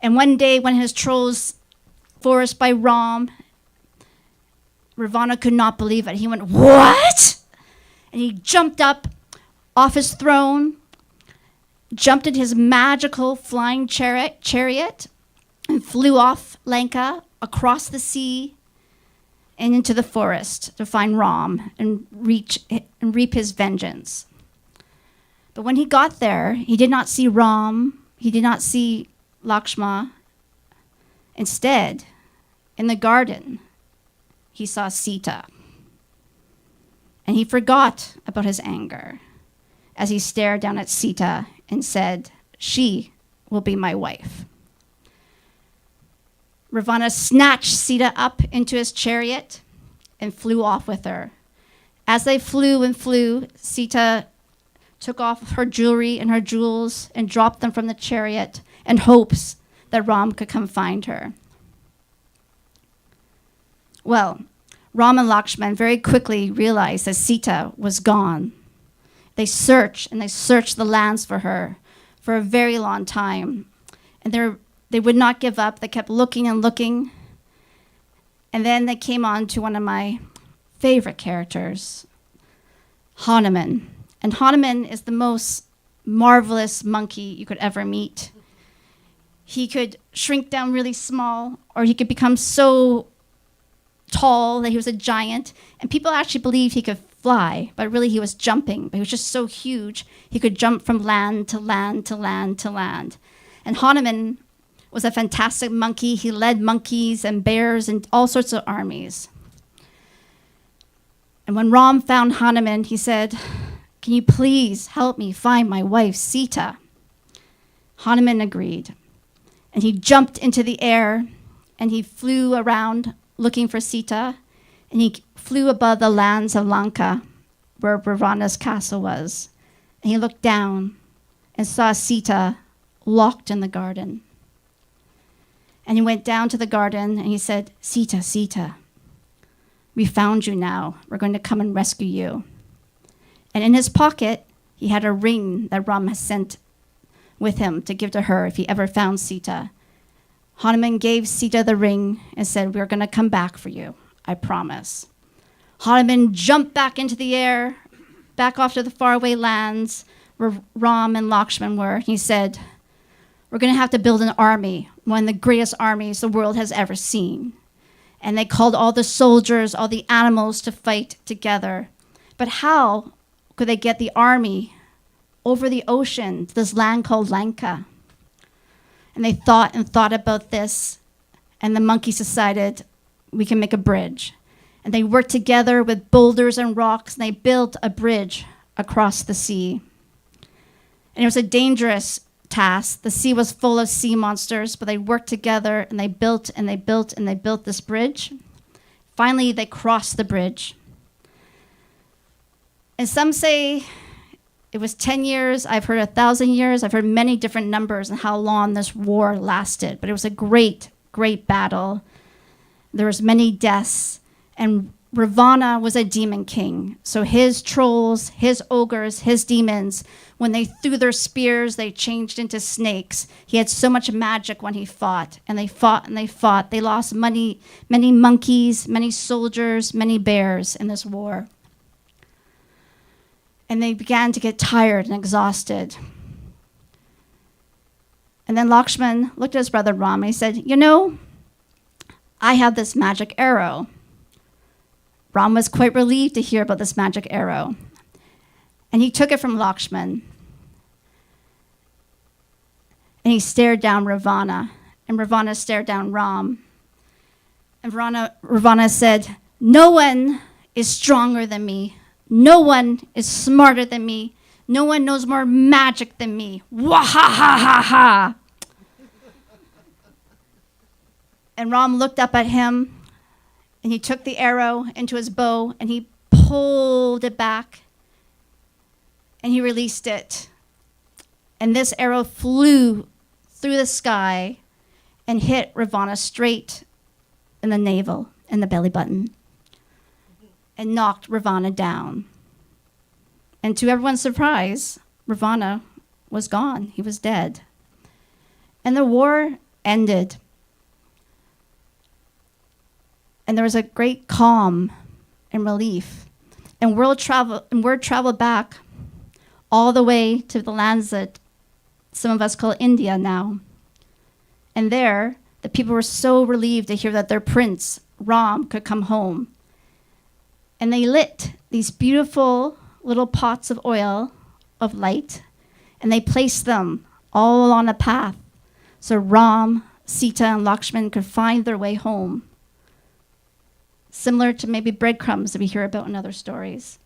And one day when his trolls forced by Ram, Ravana could not believe it. He went, "What?" And he jumped up off his throne, jumped in his magical flying chariot, and flew off Lanka, across the sea, and into the forest to find Ram and reap his vengeance. But when he got there, he did not see Ram. He did not see Lakshma. Instead, in the garden, he saw Sita. And he forgot about his anger as he stared down at Sita and said, "She will be my wife." Ravana snatched Sita up into his chariot and flew off with her. As they flew and flew, Sita took off her jewelry and her jewels and dropped them from the chariot in hopes that Ram could come find her. Well, Ram and Lakshman very quickly realized that Sita was gone. They searched and they searched the lands for her for a very long time. And they would not give up. They kept looking and looking. And then they came on to one of my favorite characters, Hanuman. And Hanuman is the most marvelous monkey you could ever meet. He could shrink down really small, or he could become so tall that he was a giant. And people actually believed he could fly, but really he was jumping. But he was just so huge, he could jump from land to land to land to land. And Hanuman was a fantastic monkey. He led monkeys and bears and all sorts of armies. And when Ram found Hanuman, he said, "Can you please help me find my wife, Sita?" Hanuman agreed. And he jumped into the air, and he flew around looking for Sita, and he flew above the lands of Lanka, where Ravana's castle was. And he looked down and saw Sita locked in the garden. And he went down to the garden and he said, Sita, Sita, we found you now. We're going to come and rescue you. And in his pocket, he had a ring that Ram had sent with him to give to her if he ever found Sita. Hanuman gave Sita the ring and said, we're going to come back for you. I promise. Hanuman jumped back into the air, back off to the faraway lands where Ram and Lakshman were. He said, we're going to have to build an army, one of the greatest armies the world has ever seen. And they called all the soldiers, all the animals to fight together. But how could they get the army over the ocean to this land called Lanka? And they thought and thought about this, and the monkeys decided we can make a bridge. And they worked together with boulders and rocks, and they built a bridge across the sea. And it was a dangerous task. The sea was full of sea monsters, but they worked together, and they built and they built and they built this bridge. Finally, they crossed the bridge. And some say it was 10 years. I've heard 1,000 years. I've heard many different numbers on how long this war lasted. But it was a great, great battle. There was many deaths. And Ravana was a demon king. So his trolls, his ogres, his demons, when they threw their spears, they changed into snakes. He had so much magic when he fought. And they fought and they fought. They lost many monkeys, many soldiers, many bears in this war. And they began to get tired and exhausted. And then Lakshman looked at his brother Ram and he said, you know, I have this magic arrow. Ram was quite relieved to hear about this magic arrow. And he took it from Lakshman. And he stared down Ravana. And Ravana stared down Ram. And Ravana said, no one is stronger than me. No one is smarter than me. No one knows more magic than me. Wah-ha-ha-ha-ha. And Ram looked up at him, and he took the arrow into his bow, and he pulled it back, and he released it. And this arrow flew through the sky and hit Ravana straight in the navel, in the belly button, and knocked Ravana down. And to everyone's surprise, Ravana was gone. He was dead. And the war ended. And there was a great calm and relief. And word traveled back all the way to the lands that some of us call India now. And there, the people were so relieved to hear that their prince, Ram, could come home. And they lit these beautiful little pots of oil of light, and they placed them all along a path so Ram, Sita, and Lakshman could find their way home. Similar to maybe breadcrumbs that we hear about in other stories.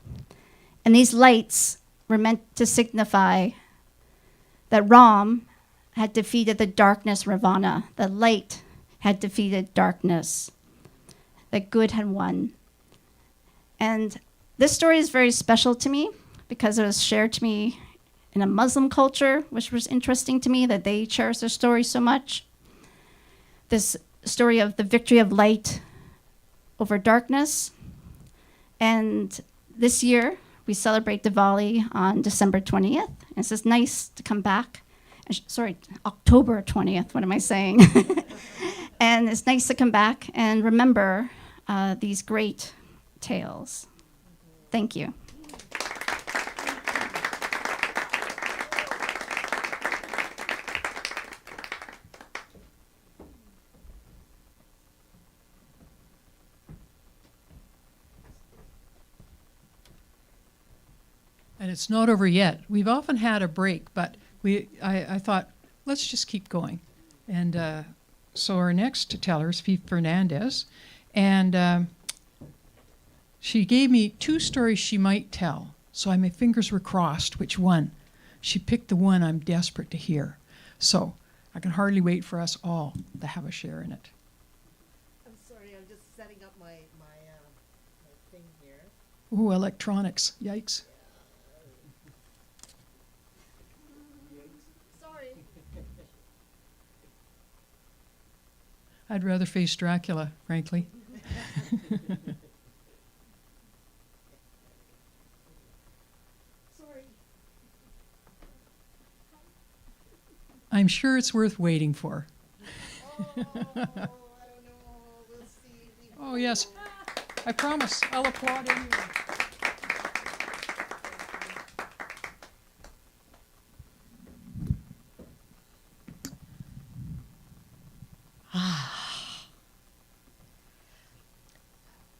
And these lights were meant to signify that Ram had defeated the darkness, Ravana. The light had defeated darkness. That good had won. And this story is very special to me because it was shared to me in a Muslim culture, which was interesting to me that they cherish their story so much. This story of the victory of light over darkness. And this year, we celebrate Diwali on December 20th. And it's just nice to come back. October 20th, what am I saying? And it's nice to come back and remember these great tales. Thank you. And it's not over yet. We've often had a break, but I thought, let's just keep going. And so our next teller is Fee Fernandez. And she gave me 2 stories she might tell. So my fingers were crossed which one. She picked the one I'm desperate to hear. So I can hardly wait for us all to have a share in it. I'm sorry, I'm just setting up my thing here. Ooh, electronics. Yikes. Sorry. I'd rather face Dracula, frankly. Sorry. I'm sure it's worth waiting for. Oh, I don't know. We'll see. Oh, yes. I promise. I'll applaud anyway.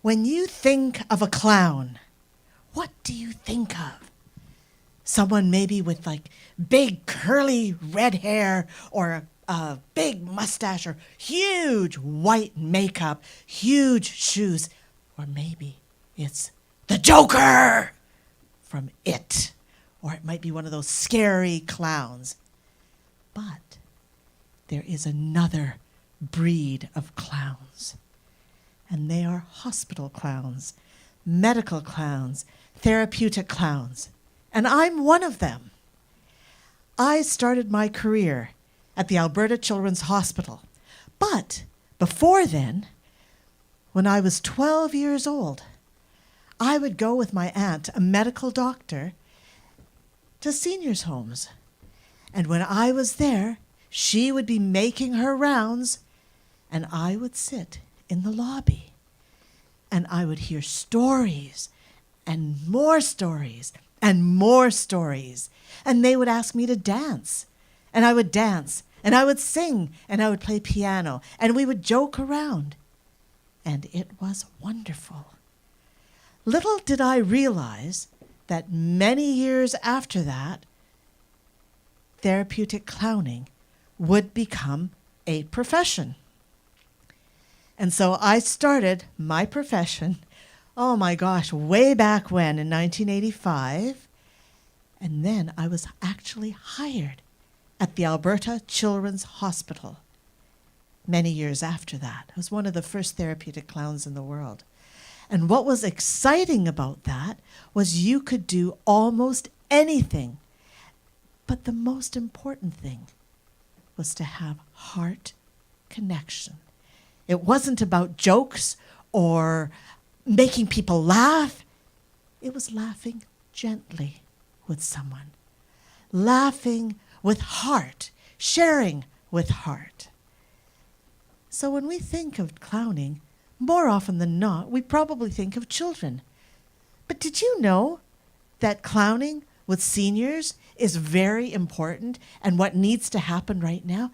When you think of a clown, what do you think of? Someone maybe with like big curly red hair or a big mustache or huge white makeup, huge shoes, or maybe it's the Joker from It, or it might be one of those scary clowns. But there is another breed of clowns, and they are hospital clowns, medical clowns, therapeutic clowns, and I'm one of them. I started my career at the Alberta Children's Hospital, but before then, when I was 12 years old, I would go with my aunt, a medical doctor, to seniors' homes. And when I was there, she would be making her rounds, and I would sit in the lobby. And I would hear stories and more stories and more stories. And they would ask me to dance. And I would dance. And I would sing. And I would play piano. And we would joke around. And it was wonderful. Little did I realize that many years after that, therapeutic clowning would become a profession. And so I started my profession, oh my gosh, way back when in 1985. And then I was actually hired at the Alberta Children's Hospital many years after that. I was one of the first therapeutic clowns in the world. And what was exciting about that was you could do almost anything. But the most important thing was to have heart connection. It wasn't about jokes or making people laugh. It was laughing gently with someone, laughing with heart, sharing with heart. So when we think of clowning, more often than not, we probably think of children. But did you know that clowning with seniors is very important and what needs to happen right now?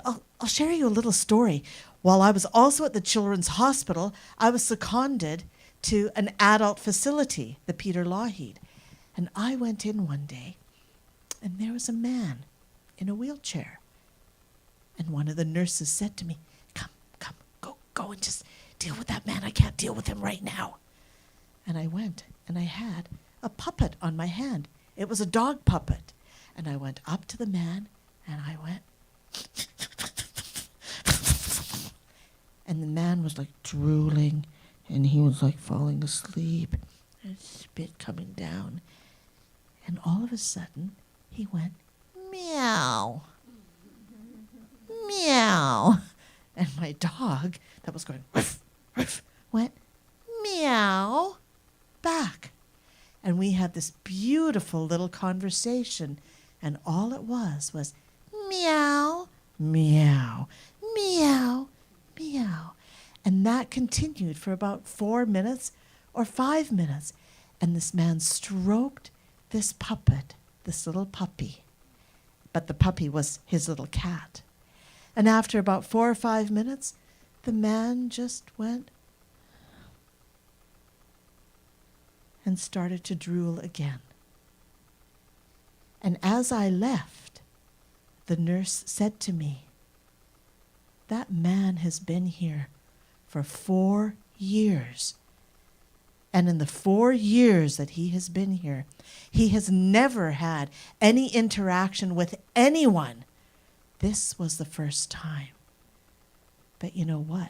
I'll share you a little story. While I was also at the Children's Hospital, I was seconded to an adult facility, the Peter Lougheed. And I went in one day, and there was a man in a wheelchair. And one of the nurses said to me, come, go and just deal with that man. I can't deal with him right now. And I went, and I had a puppet on my hand. It was a dog puppet. And I went up to the man, and I went, and the man was like drooling, and he was like falling asleep, and spit coming down. And all of a sudden, he went, meow, meow. And my dog, that was going, woof, woof, went, meow, back. And we had this beautiful little conversation, and all it was meow, meow, meow, meow. And that continued for about 4 minutes or 5 minutes. And this man stroked this puppet, this little puppy. But the puppy was his little cat. And after about 4 or 5 minutes, the man just went and started to drool again. And as I left, the nurse said to me, that man has been here for 4 years. And in the 4 years that he has been here, he has never had any interaction with anyone. This was the first time. But you know what?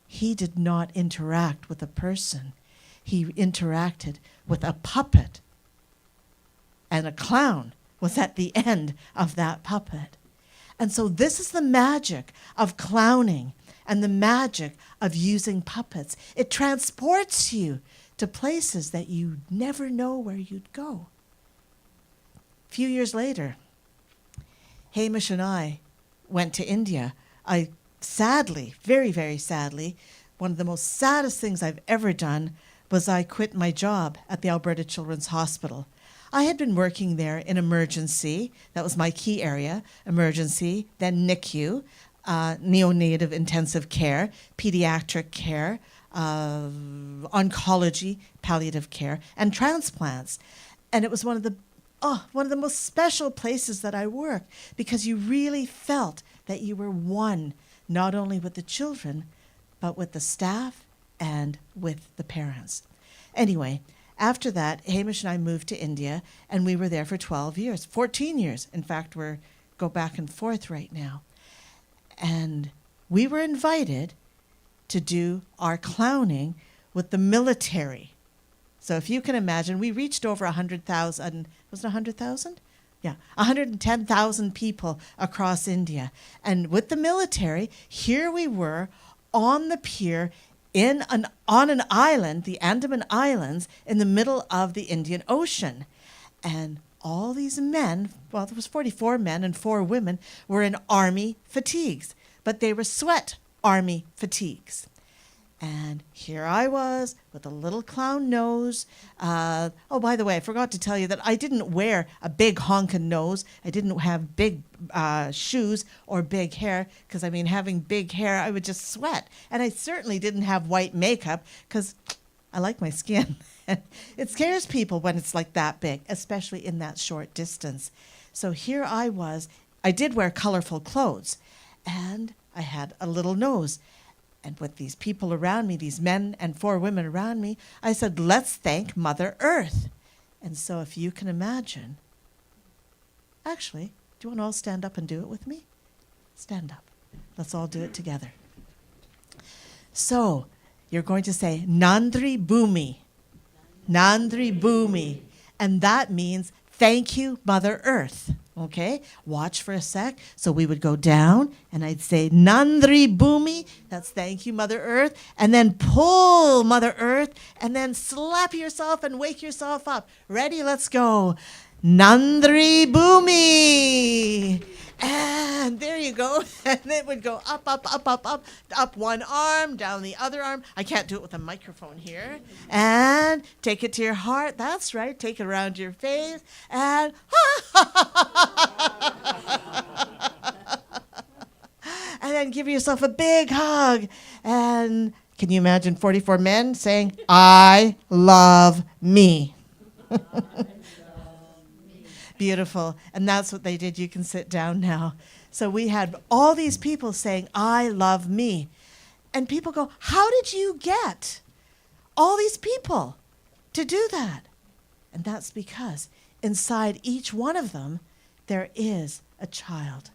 He did not interact with a person. He interacted with a puppet. And a clown was at the end of that puppet. And so this is the magic of clowning and the magic of using puppets. It transports you to places that you never know where you'd go. A few years later, Hamish and I went to India. I sadly, very, very sadly, one of the most saddest things I've ever done was I quit my job at the Alberta Children's Hospital. I had been working there in emergency. That was my key area, emergency, then NICU, neonatal intensive care, pediatric care, oncology, palliative care, and transplants. And it was one of the most special places that I worked, because you really felt that you were one, not only with the children, but with the staff and with the parents. Anyway, after that, Hamish and I moved to India, and we were there for 12 years, 14 years. In fact, go back and forth right now. And we were invited to do our clowning with the military. So if you can imagine, we reached over 100,000, was it 100,000? Yeah, 110,000 people across India. And with the military, here we were on the pier on an island, the Andaman Islands, in the middle of the Indian Ocean. And all these men, well, there was 44 men and 4 women, were in army fatigues, but they were sweat army fatigues. And here I was with a little clown nose. Oh, by the way, I forgot to tell you that I didn't wear a big honkin' nose. I didn't have big shoes or big hair, because, I mean, having big hair, I would just sweat. And I certainly didn't have white makeup, because I like my skin. It scares people when it's like that big, especially in that short distance. So here I was. I did wear colorful clothes, and I had a little nose. And with these people around me, these men and 4 women around me, I said, let's thank Mother Earth. And so if you can imagine, actually, do you want to all stand up and do it with me? Stand up. Let's all do it together. So you're going to say, Nandri Bhumi. Nandri Bhumi. And that means, thank you, Mother Earth. Okay, watch for a sec. So we would go down, and I'd say, Nandri Bhumi, that's thank you, Mother Earth, and then pull Mother Earth, and then slap yourself and wake yourself up. Ready? Let's go. Nandri Bhumi. And there you go. And it would go up, up, up, up, up, up one arm, down the other arm. I can't do it with a microphone here. And take it to your heart. That's right. Take it around your face. And and then give yourself a big hug. And can you imagine 44 men saying, I love me? Beautiful. And that's what they did. You can sit down now. So we had all these people saying, I love me. And people go, how did you get all these people to do that? And that's because inside each one of them, there is a child.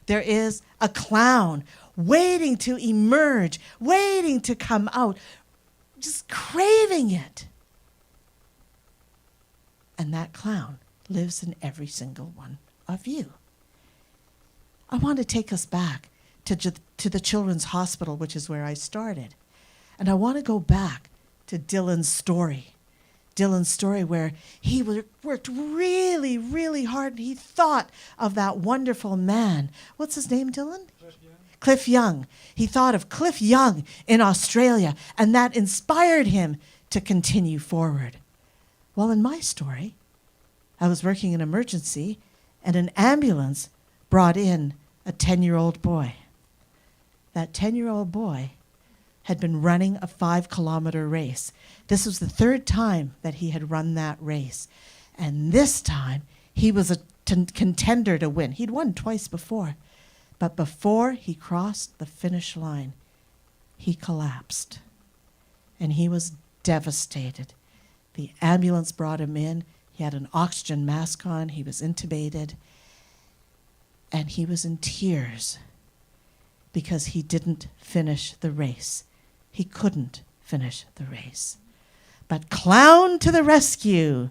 There is a clown waiting to emerge, waiting to come out, just craving it. And that clown lives in every single one of you. I want to take us back to the Children's Hospital, which is where I started. And I want to go back to Dylan's story. Dylan's story where he worked really, really hard. And he thought of that wonderful man. What's his name, Dylan? Cliff Young. He thought of Cliff Young in Australia, and that inspired him to continue forward. Well, in my story, I was working in emergency, and an ambulance brought in a 10-year-old boy. That 10-year-old boy had been running a 5-kilometer race. This was the 3rd time that he had run that race. And this time, he was a contender to win. He'd won twice before. But before he crossed the finish line, he collapsed. And he was devastated. The ambulance brought him in. He had an oxygen mask on. He was intubated. And he was in tears because he didn't finish the race. He couldn't finish the race. But clown to the rescue.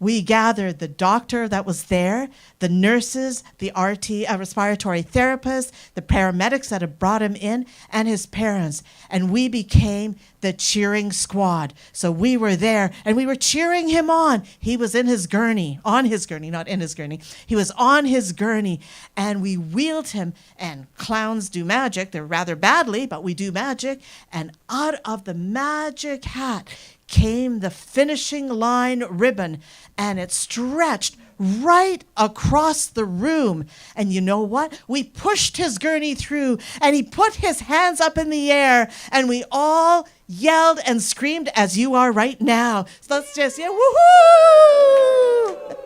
We gathered the doctor that was there, the nurses, the respiratory therapist, the paramedics that had brought him in, and his parents. And we became the cheering squad. So we were there, and we were cheering him on. He was in his gurney, on his gurney, not in his gurney. He was on his gurney, and we wheeled him. And clowns do magic. They're rather badly, but we do magic. And out of the magic hat came the finishing line ribbon, and it stretched right across the room. And you know what? We pushed his gurney through, and he put his hands up in the air, and we all yelled and screamed as you are right now. So let's just, yeah, woohoo!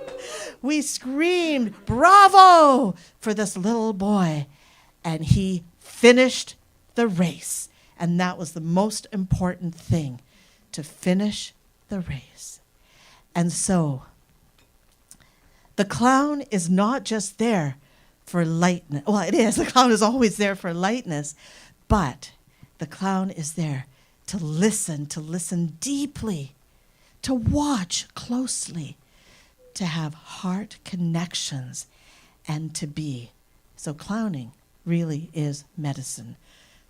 We screamed, bravo, for this little boy. And he finished the race. And that was the most important thing, to finish the race. And so, the clown is not just there for lightness. Well, it is. The clown is always there for lightness. But the clown is there to listen deeply, to watch closely, to have heart connections, and to be. So clowning really is medicine.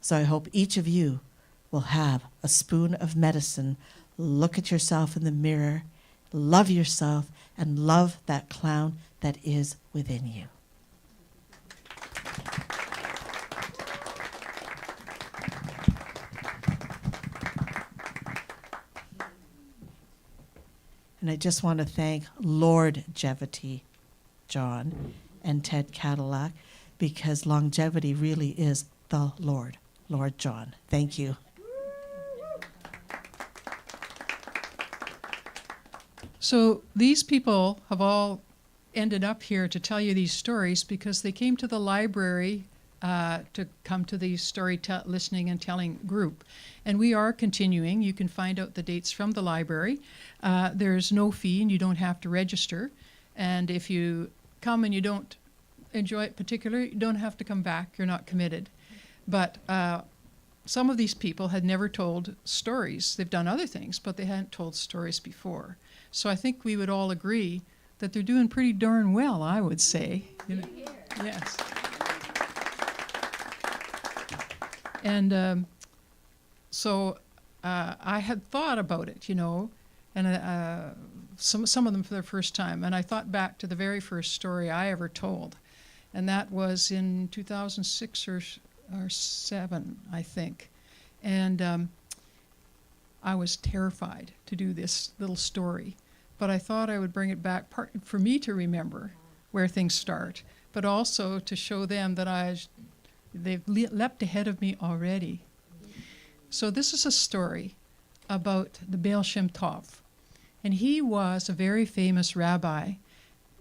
So I hope each of you will have a spoon of medicine. Look at yourself in the mirror, love yourself, and love that clown that is within you. And I just want to thank Longevity John and Ted Cadillac, because longevity really is the Lord John. Thank you. So these people have all ended up here to tell you these stories because they came to the library to come to the story listening and telling group. And we are continuing. You can find out the dates from the library. There's no fee and you don't have to register. And if you come and you don't enjoy it particularly, you don't have to come back. You're not committed. But some of these people had never told stories. They've done other things, but they hadn't told stories before. So I think we would all agree that they're doing pretty darn well, I would say. You know? Yes. And so I had thought about it, you know, and some of them for the first time. And I thought back to the very first story I ever told. And that was in 2006 or 7, I think. And I was terrified to do this little story. But I thought I would bring it back for me to remember where things start, but also to show them that they've leapt ahead of me already. So this is a story about the Baal Shem Tov. And he was a very famous rabbi,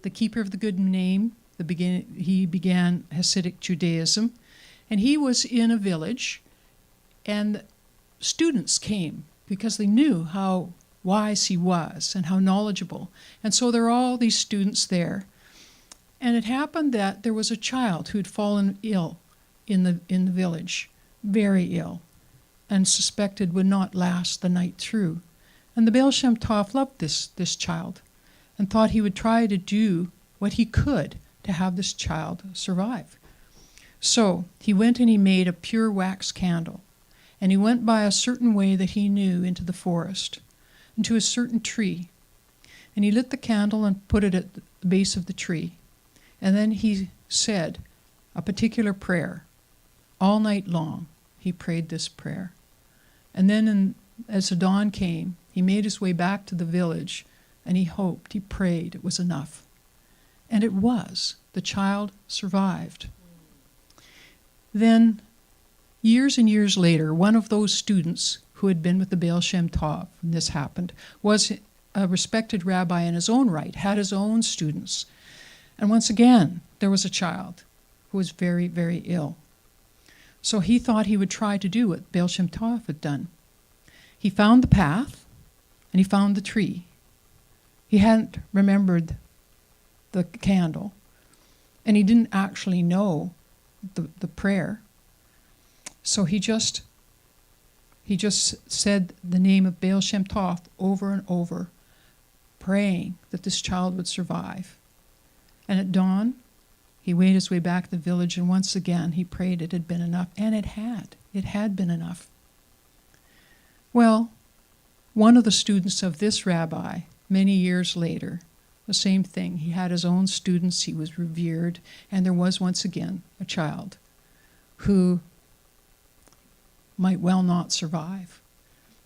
the keeper of the good name. He began Hasidic Judaism. And he was in a village, and students came because they knew how wise he was and how knowledgeable. And so there were all these students there. And it happened that there was a child who had fallen ill in the village, very ill, and suspected would not last the night through. And the Baal Shem Tov loved this child and thought he would try to do what he could to have this child survive. So he went and he made a pure wax candle, and he went by a certain way that he knew into the forest, into a certain tree. And he lit the candle and put it at the base of the tree. And then he said a particular prayer. All night long he prayed this prayer. And then as the dawn came, he made his way back to the village, and he hoped, he prayed it was enough. And it was. The child survived. Then, years and years later, one of those students who had been with the Baal Shem Tov, and this happened, was a respected rabbi in his own right, had his own students. And once again, there was a child who was very, very ill. So he thought he would try to do what Baal Shem Tov had done. He found the path, and he found the tree. He hadn't remembered the candle, and he didn't actually know the prayer. So he just said the name of Baal Shem Tov over and over, praying that this child would survive. And at dawn, he made his way back to the village, and once again he prayed it had been enough, and it had. It had been enough. Well, one of the students of this rabbi, many years later, the same thing. He had his own students, he was revered, and there was once again a child who might well not survive.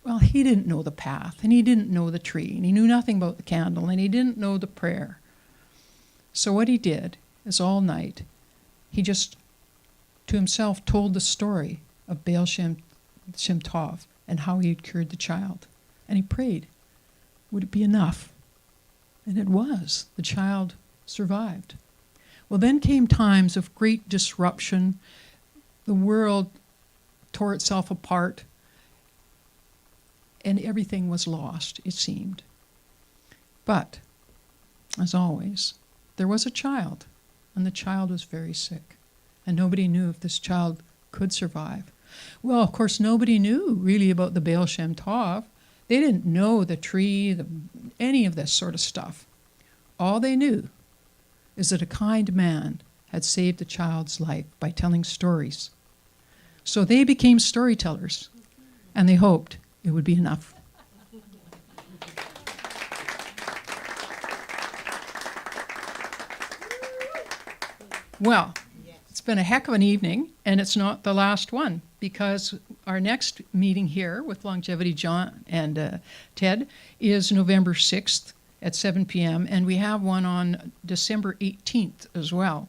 Well, he didn't know the path, and he didn't know the tree, and he knew nothing about the candle, and he didn't know the prayer. So what he did is all night, he just, to himself, told the story of Baal Shem Tov and how he had cured the child. And he prayed, would it be enough? And it was. The child survived. Well, then came times of great disruption. The world tore itself apart, and everything was lost, it seemed. But, as always, there was a child, and the child was very sick, and nobody knew if this child could survive. Well, of course, nobody knew really about the Baal Shem Tov. They didn't know the tree, any of this sort of stuff. All they knew is that a kind man had saved the child's life by telling stories. So they became storytellers, and they hoped it would be enough. Well, it's been a heck of an evening, and it's not the last one, because our next meeting here with Longevity John and Ted is November 6th at 7 p.m., and we have one on December 18th as well.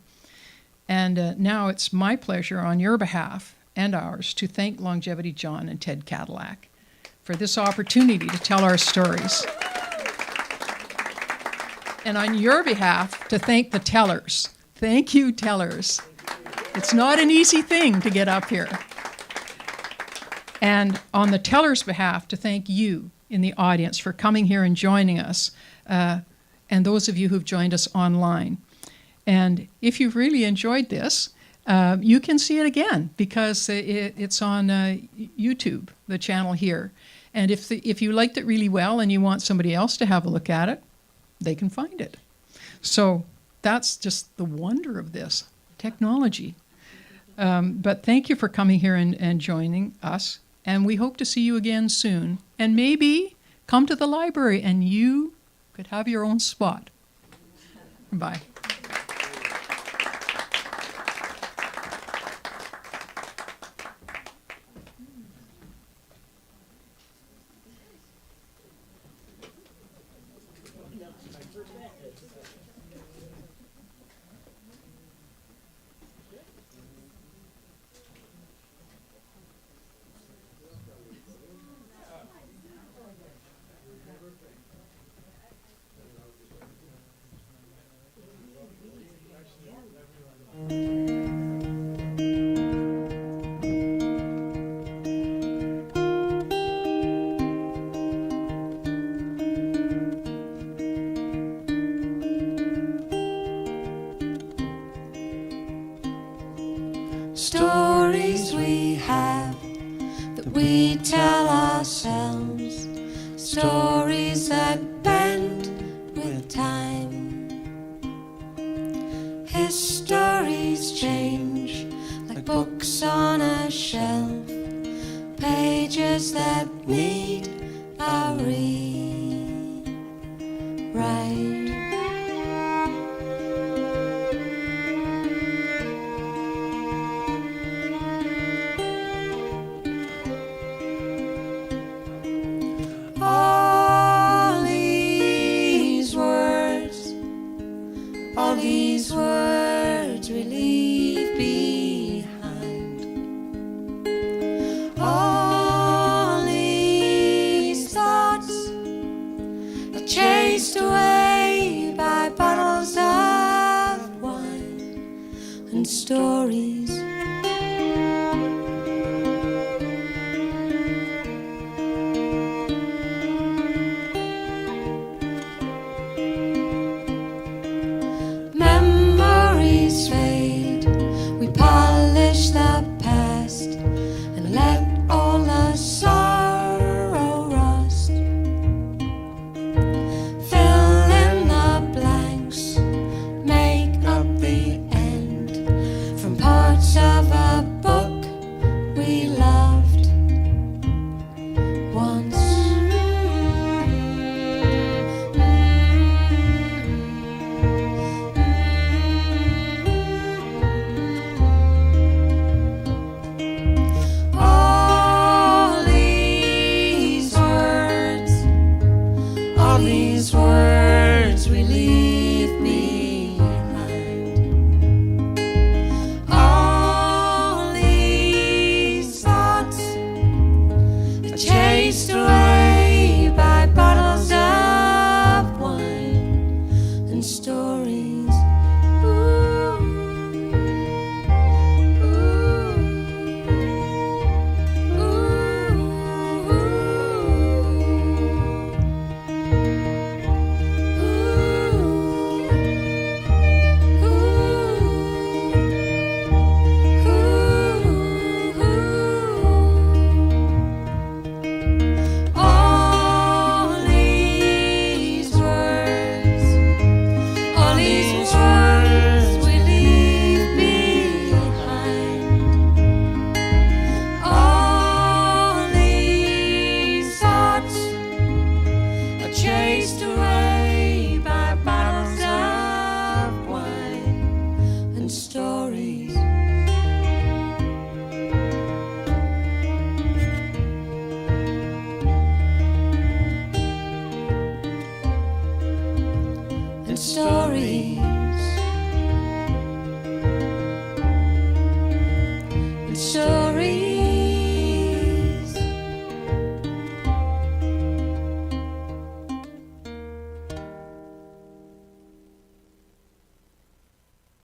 And now it's my pleasure on your behalf and ours to thank Longevity John and Ted Cadillac for this opportunity to tell our stories. And on your behalf, to thank the tellers. Thank you, tellers. It's not an easy thing to get up here. And on the tellers' behalf, to thank you in the audience for coming here and joining us, and those of you who've joined us online. And if you've really enjoyed this, you can see it again, because it's on YouTube, the channel here. And if you liked it really well and you want somebody else to have a look at it, they can find it. So that's just the wonder of this technology. But thank you for coming here and joining us. And we hope to see you again soon. And maybe come to the library and you could have your own spot. Bye. Stories we have that we tell ourselves, stories that bend with time. Histories change like books on a shelf, pages that need a rewrite. These words we leave behind. All these thoughts are chased away by bottles of wine and stories